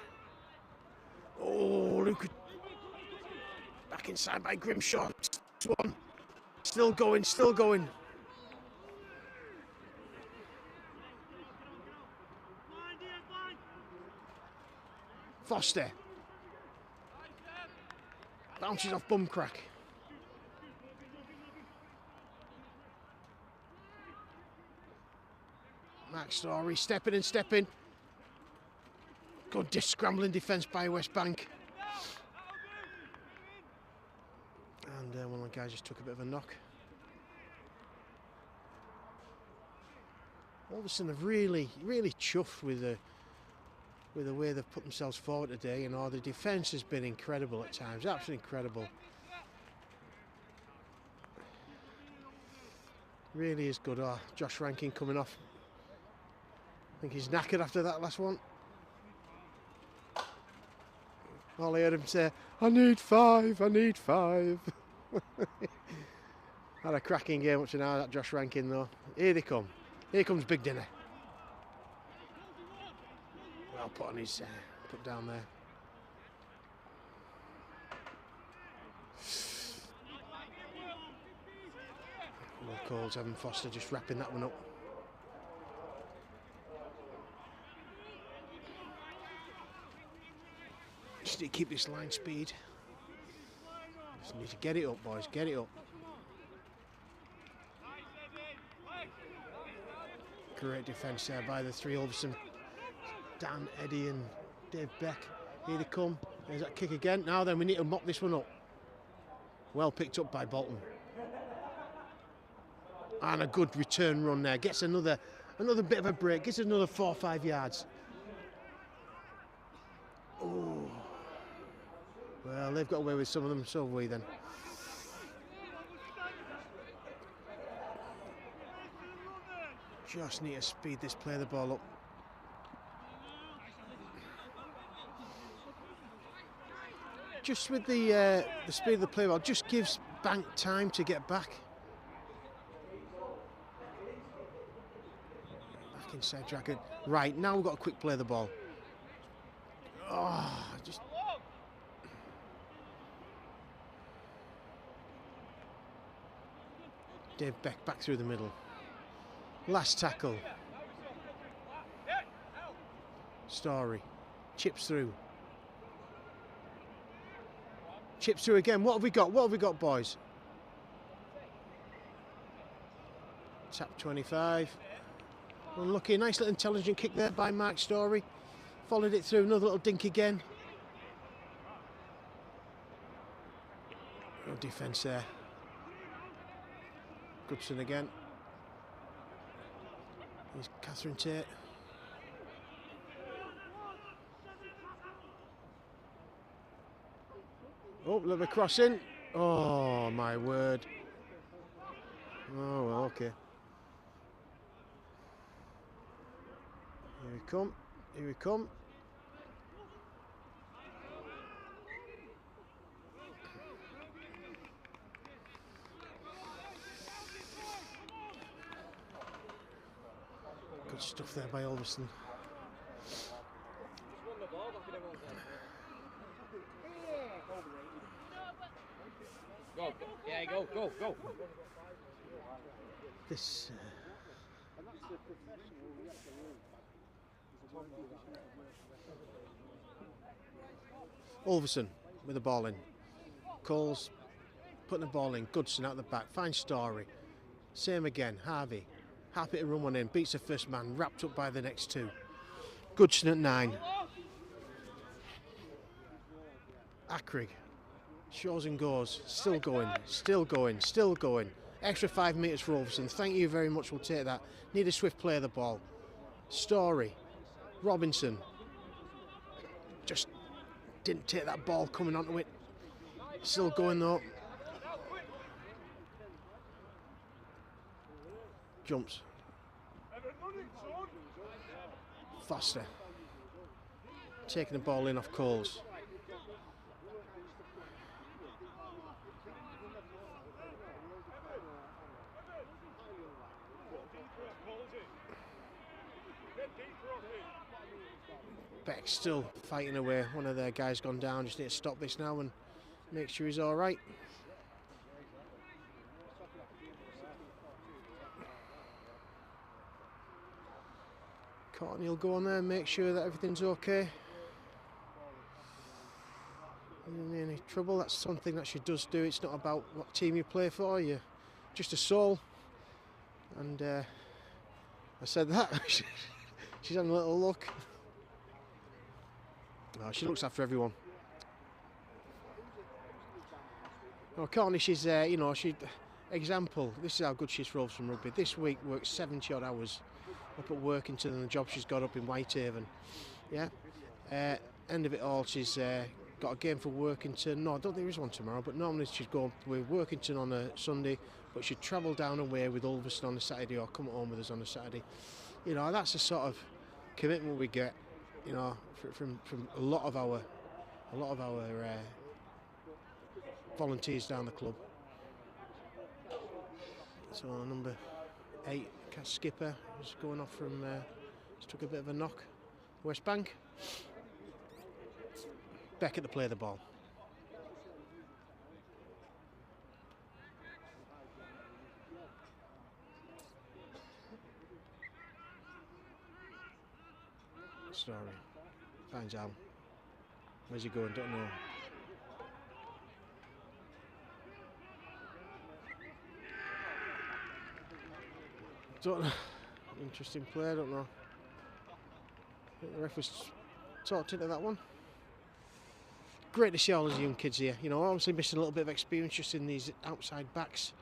Oh, look. Back inside by Grimshaw. One. Still going, still going. Foster. Bounces off bum crack. Mark Story stepping and stepping. Good scrambling defence by West Bank. And one of the guys just took a bit of a knock. Ulverston have really chuffed with the way they've put themselves forward today. You know, the defence has been incredible at times, absolutely incredible. Really is good. Oh, Josh Rankin coming off. I think he's knackered after that last one. All I heard him say, I need 5, I need 5. Had a cracking game up to now, that Josh Rankin though. Here they come. Here comes Big Dinner. Well put on his, put down there. Well, Coles, Evan Foster just wrapping that one up. Just need to keep this line speed. Just need to get it up, boys, get it up. Great defence there by the three Ulverston. Dan, Eddie and Dave Beck. Here they come. There's that kick again. Now then, we need to mop this one up. Well picked up by Bolton. And a good return run there. Gets another bit of a break. Gets another 4 or 5 yards. Oh. Well, they've got away with some of them, so have we then. Just need to speed this, play the ball up. Just with the speed of the play ball, just gives Bank time to get back. Back inside Dragon. Right, now we've got to quick play the ball. Oh, just... Dave Beck back through the middle. Last tackle. Story. Chips through. Chips through again. What have we got? What have we got, boys? Tap 25. Unlucky. Nice little intelligent kick there by Mark Story. Followed it through. Another little dink again. No defence there. Goodson again. Here's Catherine Tate. Oh, little bit crossing. Oh, my word. Oh, well, okay. Here we come. Here we come. Good stuff there by Ulverston.
Go, yeah, go.
This. Ulverston with the ball in. Coles putting the ball in. Goodson out the back. Fine Story. Same again. Harvey. Happy to run one in. Beats the first man. Wrapped up by the next two. Goodson at 9. Ackrig. Shows and goes. Still going. Still going. Still going. Extra 5 metres for Ulverston. Thank you very much. We'll take that. Need a swift play of the ball. Story. Robinson. Just didn't take that ball coming onto it. Still going though. Jumps. Foster. Taking the ball in off Coles. still fighting away. One of their guys gone down. Just need to stop this now and make sure he's all right. Courtney will go on there and make sure that everything's okay. In any trouble, that's something that she does do. It's not about what team you play for, you're just a soul. And I said that. She's having a little look. Oh, she looks after everyone. Oh, Courtney, she's, you know, example, this is how good she's for Ulverston Rugby. This week worked 70 odd hours up at Workington and the job she's got up in Whitehaven. Yeah. End of it all, she's got a game for Workington. No, I don't think there is one tomorrow, but normally she'd go with Workington on a Sunday, but she'd travel down away with Ulverston on a Saturday or come home with us on a Saturday. You know, that's the sort of commitment we get, you know, from a lot of our volunteers down the club. So number 8, skipper, is going off from, just took a bit of a knock. West Bank. Beckett to play the ball. Story. Finds Al. Where's he going? Don't know. Don't know. Interesting play, I don't know. I think the ref was talked into that one. Great to see all these young kids here. You know, obviously missing a little bit of experience just in these outside backs.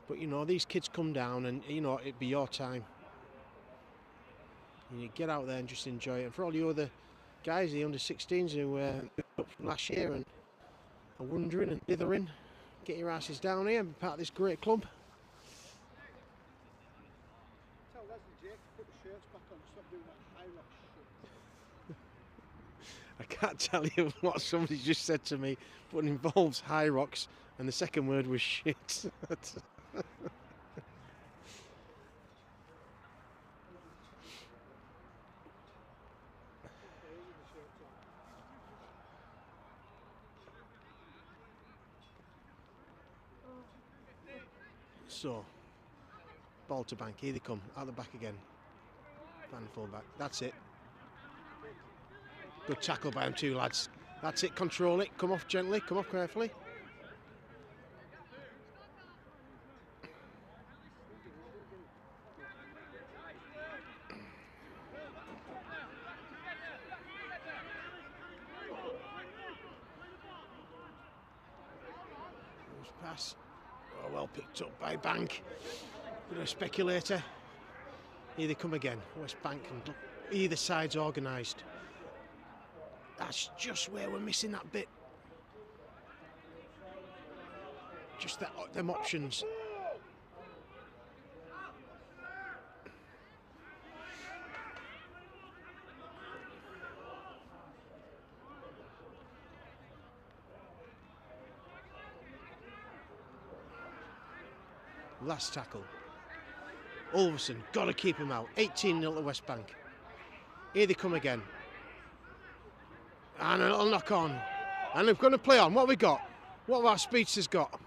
But you know, these kids come down and, you know, it'd be your time. And you get out there and just enjoy it. And for all you other guys, the under-16s who up from last year and are wondering and dithering, get your asses down here and be part of this great club.
Tell Leslie Jake to put the shirts back on and stop doing that high rock shit.
I can't tell you what somebody just said to me, but it involves high rocks, and the second word was shit. So, ball to Bank, here they come, out the back again. Find the full back, that's it. Good tackle by them two lads. That's it, control it, come off gently, come off carefully. Pass. Oh, well picked up by Bank. Bit of a speculator. Here they come again. West Bank, and either side's organised. That's just where we're missing that bit. Just them options. Last tackle. Ulverston, got to keep him out. 18-0 to West Bank. Here they come again. And a little knock on. And they're going to play on. What have we got? What have our speedsters got?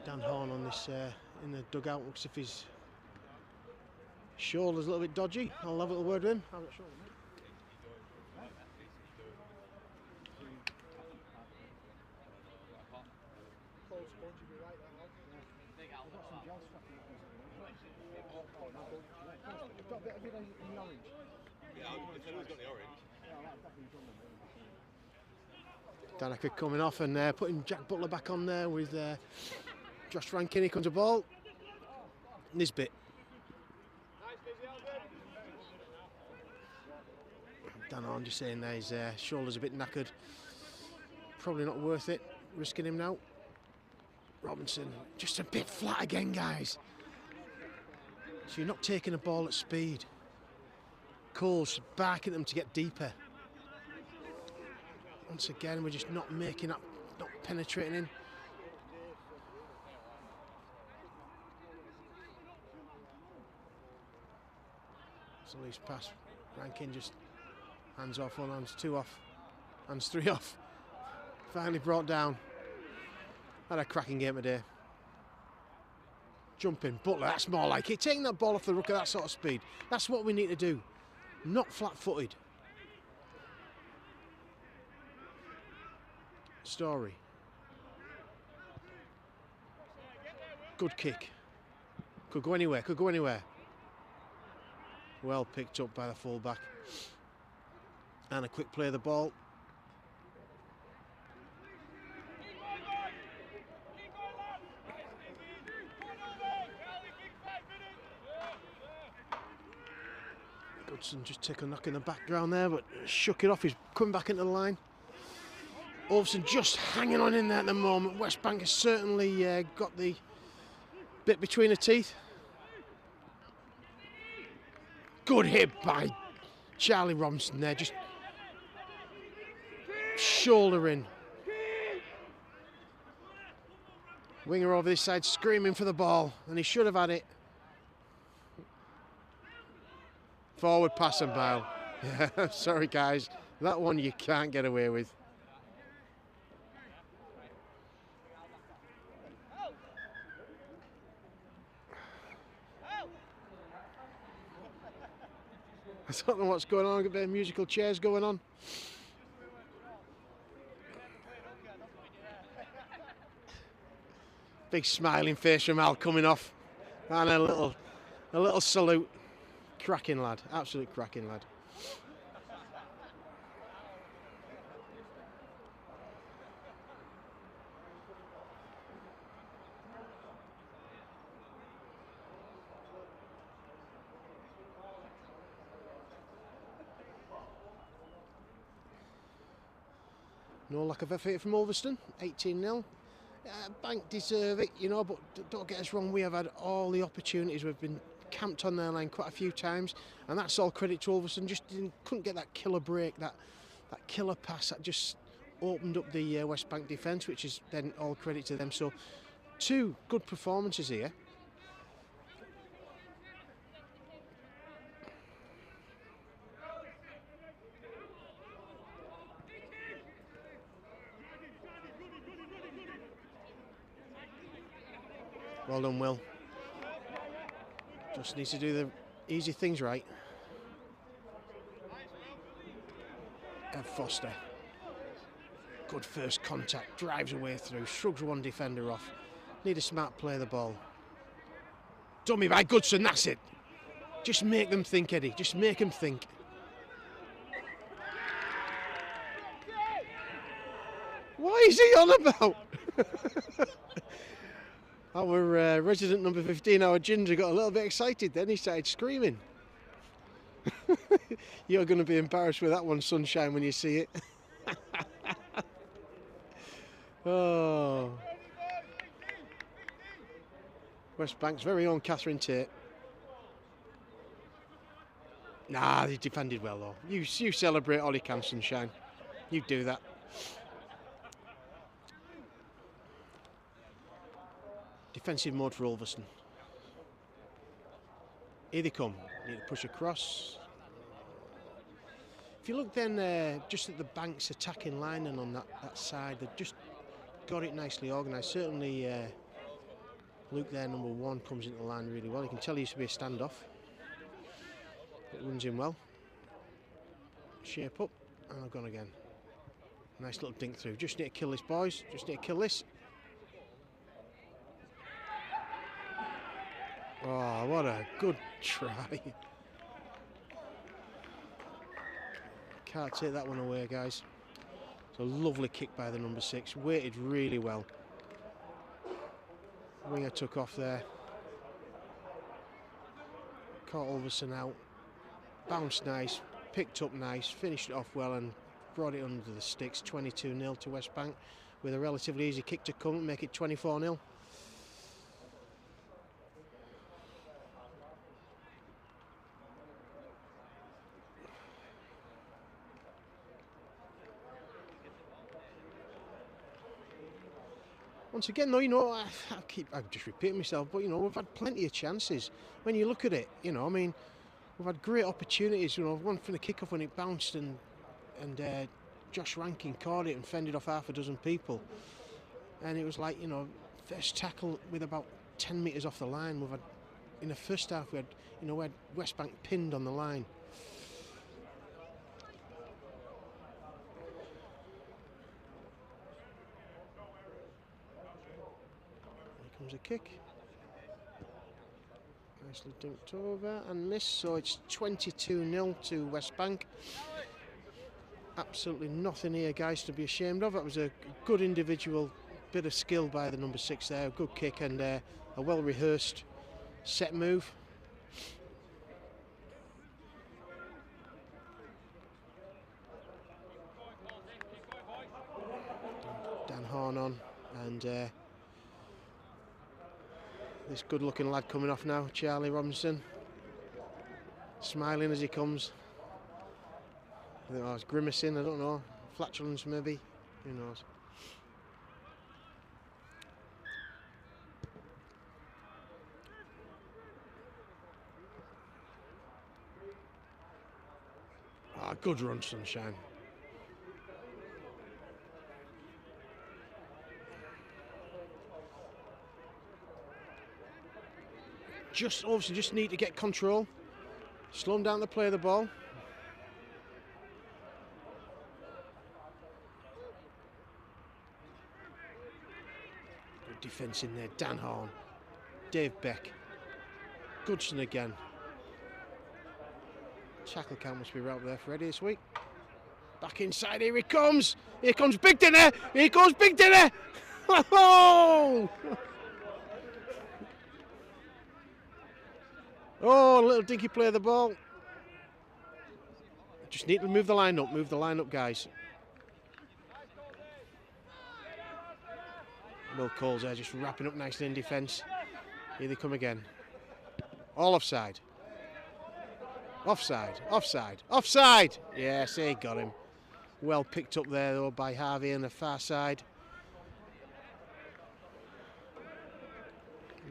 Dan Horn on this in the dugout. Looks if his shoulder's a little bit dodgy. I'll have a little word with him. Danica coming off and putting Jack Butler back on there with Josh Rankin. Here comes a ball. Nisbet. Dan on just saying there his shoulder's a bit knackered. Probably not worth it, risking him now. Robinson, just a bit flat again, guys. So you're not taking a ball at speed. Cole's barking at them to get deeper. Once again, we're just not making up, not penetrating in. It's a loose pass. Rankin just hands off, one hands, two off, hands three off. Finally brought down. Had a cracking game today. Jumping, Butler, that's more like it. Taking that ball off the ruck at that sort of speed. That's what we need to do. Not flat-footed. Story. Good kick. Could go anywhere, could go anywhere. Well picked up by the fullback. And a quick play of the ball. Goodson just took a knock in the background there, but shook it off. He's coming back into the line. Ulverston just hanging on in there at the moment. West Bank has certainly got the bit between the teeth. Good hit by Charlie Robinson there, just shouldering. Winger over this side screaming for the ball, and he should have had it. Forward pass and Bale. Yeah, sorry guys, that one you can't get away with. I don't know what's going on, a bit of musical chairs going on. Big smiling face from Al coming off, and a little salute. Cracking lad, absolute cracking lad. No lack of effort from Ulverston, 18-0. Bank deserve it, you know, but don't get us wrong, we have had all the opportunities. We've been camped on their line quite a few times, and that's all credit to Ulverston. Just couldn't get that killer break, that killer pass that just opened up the West Bank defence, which is then all credit to them. So, two good performances here. Well done, Will. Just needs to do the easy things right. Ed Foster. Good first contact, drives away through, shrugs one defender off. Need a smart play of the ball. Dummy by Goodson, that's it. Just make them think, Eddie, just make them think. What is he on about? Our resident number 15, our Ginger, got a little bit excited then. He started screaming. You're going to be embarrassed with that one, Sunshine, when you see it. Oh. West Bank's very own Catherine Tate. Nah, they defended well though. You celebrate all you can, Sunshine. You do that. Defensive mode for Ulverston. Here they come. Need to push across. If you look then just at the Bank's attacking line and on that side, they've just got it nicely organised. Certainly Luke there, number 1, comes into the line really well. You can tell he used to be a standoff. It runs in well. Shape up, and I've gone again. Nice little dink through. Just need to kill this, boys. Just need to kill this. Oh, what a good try. Can't take that one away, guys. It's a lovely kick by the number 6. Waited really well. Winger took off there. Caught Ulverston out. Bounced nice. Picked up nice. Finished it off well and brought it under the sticks. 22-0 to West Bank with a relatively easy kick to come and make it 24-0. once again, though, you know, I'm just repeating myself, but you know, we've had plenty of chances. When you look at it, you know, I mean, we've had great opportunities. You know, one from the kick-off when it bounced and Josh Rankin caught it and fended off half a dozen people. And it was like, you know, first tackle with about 10 metres off the line. We've had, in the first half, we had West Bank pinned on the line. Here comes a kick. Nicely dunked over and missed, so it's 22-0 to West Bank. Absolutely nothing here, guys, to be ashamed of. That was a good individual bit of skill by the number 6 there, a good kick and a well-rehearsed set move. Dan Horn on, and this good-looking lad coming off now, Charlie Robinson, smiling as he comes. I think I was grimacing, I don't know, flatulence maybe, who knows. Ah, good run, Sunshine. Obviously just need to get control, slow him down to play the ball. Good defence in there, Dan Horn, Dave Beck, Goodson again. Tackle count must be right up there for Eddie this week. Back inside, here he comes! Here comes Big Dinner! Here goes Big Dinner! Oh! Oh, a little dinky play of the ball. Just need to move the line up, guys. Will Coles there just wrapping up nicely in defence. Here they come again. All offside. Offside, offside, offside! Yes, he got him. Well picked up there though by Harvey on the far side.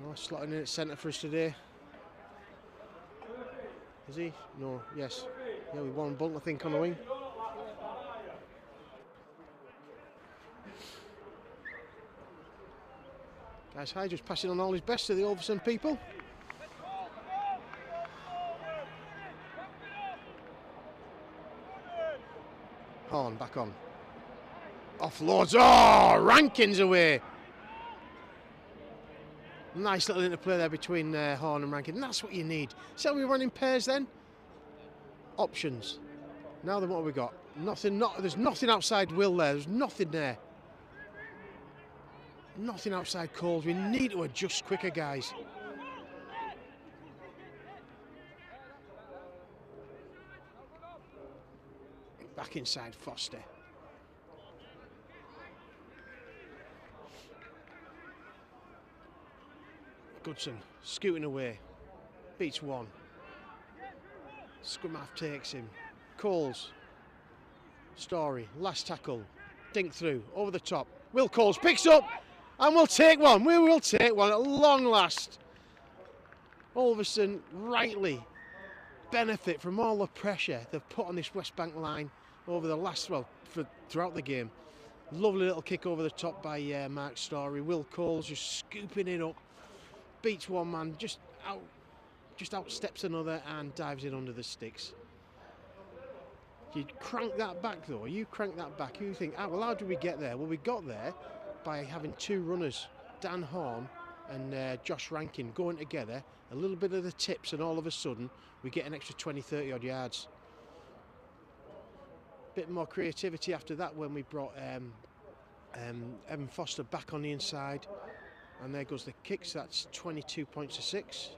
No, slotting in at centre for us today. Is he? No, yes. Yeah, with Warren Bunt, I think, on the wing. Guys, High just passing on all his best to the Ulverston people. Horn back on. Offloads. Oh, Rankin's away. Nice little interplay there between Horn and Rankin. And that's what you need. So we run in pairs then. Options. Now then, what have we got? Nothing. There's nothing outside Will there. There's nothing there. Nothing outside Coles. We need to adjust quicker, guys. Back inside Foster. Goodson scooting away. Beats one. Scrum half takes him. Coles. Story. Last tackle. Dink through. Over the top. Will Coles picks up. And we'll take one. We will take one at long last. Ulverston rightly benefit from all the pressure they've put on this West Bank line over the last, throughout the game. Lovely little kick over the top by Mark Story. Will Coles just scooping it up. Beats one man, just outsteps another and dives in under the sticks. You crank that back though, you think, well, how did we get there? Well, we got there by having two runners, Dan Horn and Josh Rankin, going together, a little bit of the tips, and all of a sudden we get an extra 20-30 odd yards. Bit more creativity after that when we brought Evan Foster back on the inside, and there goes the kicks. That's 22 points to 6,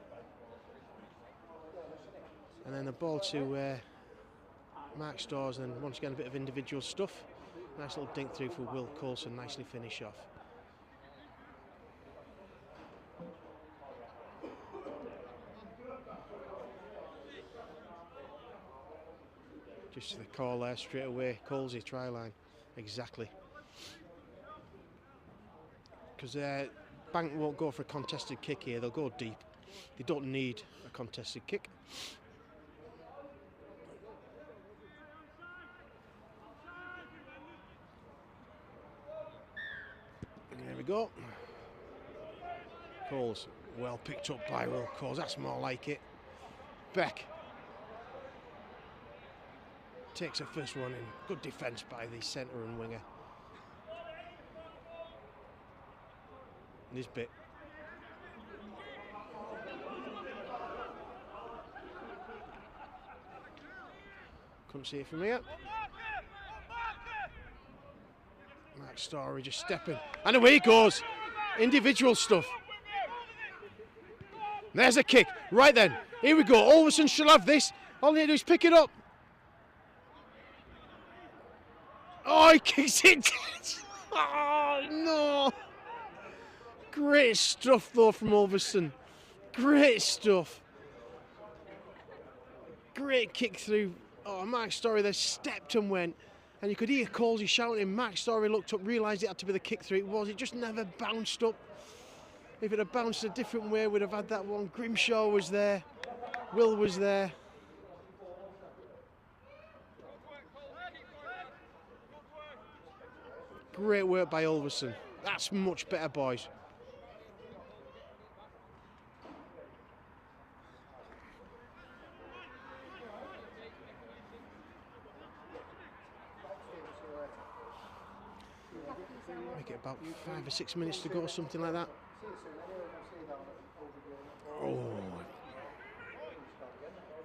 and then the ball to Mark Stores, and once again a bit of individual stuff. Nice little dink through for Will Coulson, nicely finish off. Just the call there straight away. Colesy try line, exactly. because Bank won't go for a contested kick here, they'll go deep. They don't need a contested kick. There we go. Coles, well picked up by Will Coles, that's more like it. Beck takes her first one in. Good defence by the centre and winger. Nisbet. Couldn't see it from here. Mark Story just stepping. And away he goes. Individual stuff. There's a kick. Right then. Here we go. Ulverston should have this. All they need to do is pick it up. Oh, he kicks it. Oh, no. Great stuff, though, from Ulverston. Great stuff. Great kick through. Oh, Mark Story there stepped and went. And you could hear Colesy shouting. Mark Story looked up, realised it had to be the kick through. It was. It just never bounced up. If it had bounced a different way, we'd have had that one. Grimshaw was there. Will was there. Great work by Ulverston. That's much better, boys. Make it about 5 or 6 minutes to go, something like that. Oh,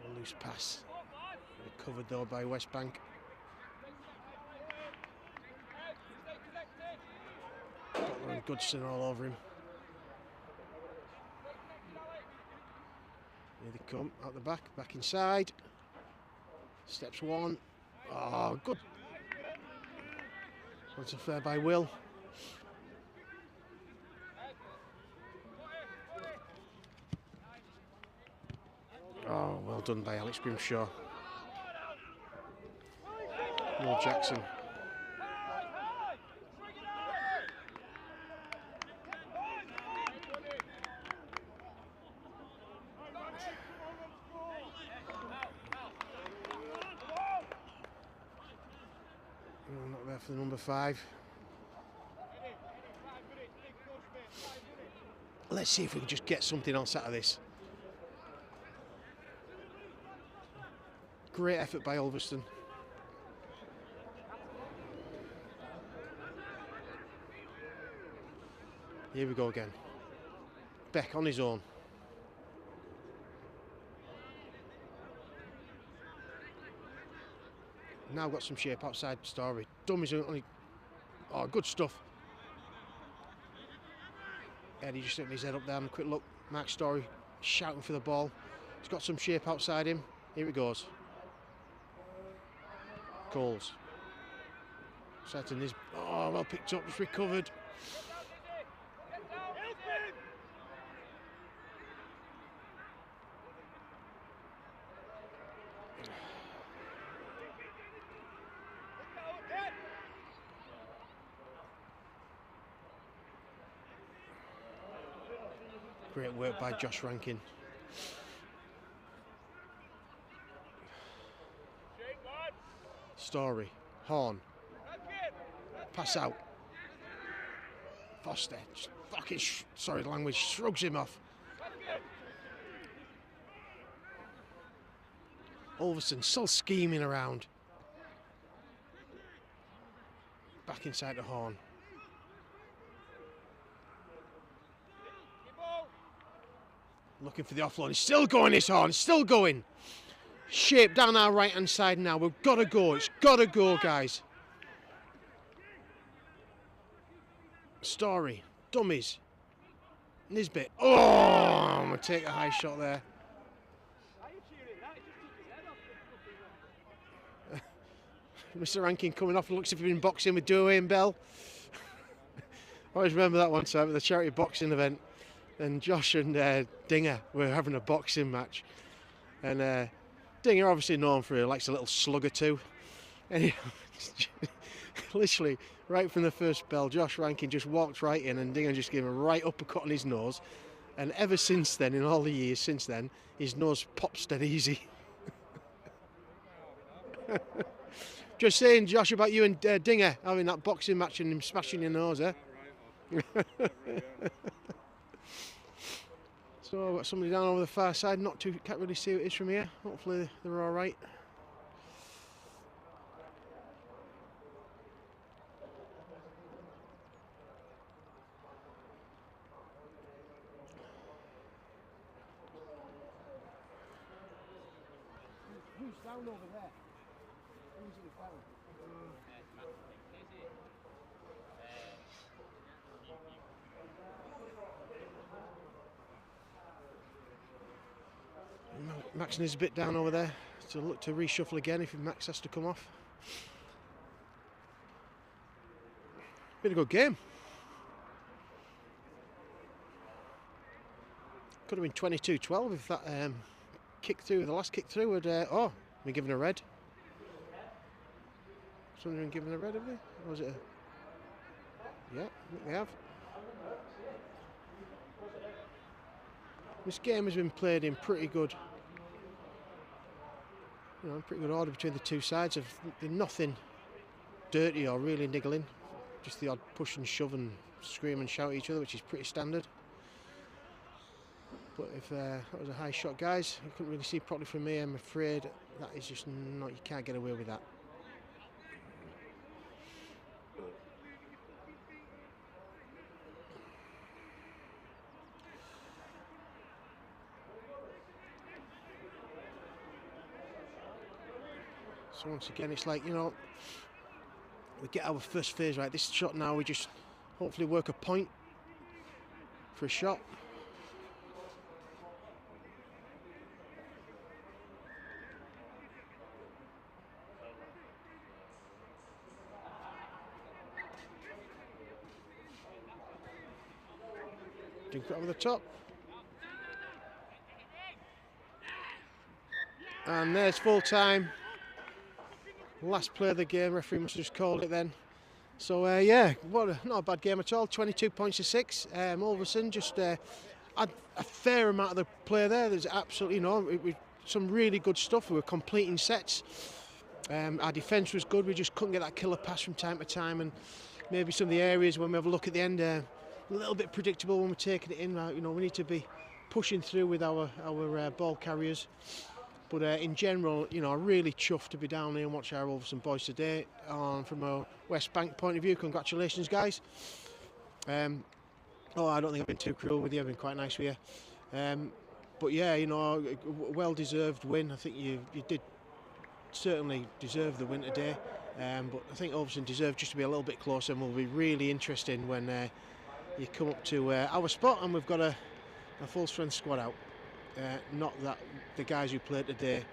a loose pass. Recovered though by West Bank. Butler and Goodson all over him. Here they come, out the back inside. Steps one. Oh, good. That's a fair by Will. Oh, well done by Alex Grimshaw. Will Jackson. Not there for the number 5. Let's see if we can just get something else out of this. Great effort by Ulverston. Here we go again. Beck on his own. Now got some shape outside Story. Dummies only. Oh, good stuff. Eddie just setting his head up there and a quick look. Mark Story shouting for the ball. He's got some shape outside him. Here it goes. Coles. Setting his. Oh, well picked up, just recovered. Great work by Josh Rankin. Story, Horn, pass out. Foster, just fucking, sorry the language, shrugs him off. Ulverston still scheming around. Back inside the Horn. Looking for the offload. He's still going, this Horn. Still going. Shape down our right hand side now. We've got to go. It's got to go, guys. Story. Dummies. Nisbet. Oh, I'm going to take a high shot there. Mr. Rankin coming off, looks as if he's been boxing with Dewey and Bell. I always remember that one time at the charity boxing event. And Josh and Dinger were having a boxing match. And Dinger, obviously known for, likes a little slug or two. And Literally, right from the first bell, Josh Rankin just walked right in and Dinger just gave him a right uppercut on his nose. And ever since then, in all the years since then, his nose pops dead easy. Just saying, Josh, about you and Dinger having that boxing match and him smashing your nose, eh? So I've got somebody down over the far side, can't really see who it is from here. Hopefully they're all right.
Who's down over there? Who's in the foul?
Max is a bit down over there, so look to reshuffle again if Max has to come off. Been a good game. Could have been 22-12 if that kick through, the last kick through would, been given a red. Someone been given a red, have they? Or was it a... Yeah, I think they have. This game has been played in pretty good, pretty good order between the two sides. There's nothing dirty or really niggling, just the odd push and shove and scream and shout at each other, which is pretty standard. But if that was a high shot, guys, you couldn't really see properly from me. I'm afraid that is just not. You can't get away with that. So once again, it's like, we get our first phase right. This shot now, we just hopefully work a point for a shot. Dink it over the top. And there's full time. Last play of the game, referee must have just called it then. So not a bad game at all. 22 points to 6. Ulverston just had a fair amount of the play there. There's absolutely, some really good stuff. We were completing sets. Our defence was good. We just couldn't get that killer pass from time to time, and maybe some of the areas when we have a look at the end, a little bit predictable when we're taking it in. We need to be pushing through with our ball carriers. But in general, really chuffed to be down here and watch our Ulverston boys today. From a West Bank point of view, congratulations, guys. I don't think I've been too cruel with you. I've been quite nice with you. But yeah, well-deserved win. I think you did certainly deserve the win today. But I think Ulverston deserved just to be a little bit closer, and will be really interesting when you come up to our spot and we've got a full-strength squad out. Not that the guys who played today,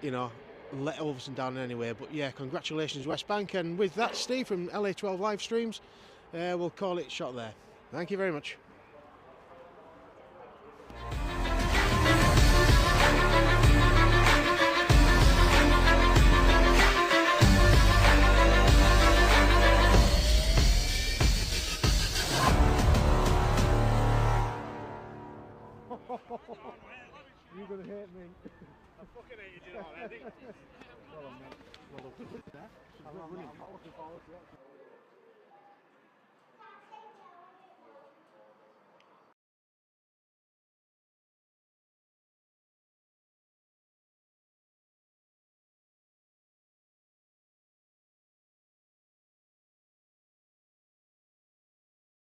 let Ulverston down in any way. But yeah, congratulations, West Bank. And with that, Steve from LA12 live streams, we'll call it shot there. Thank you very much.
You're going to hate me.
I fucking hated you already.
Well, I'm not looking forward to it.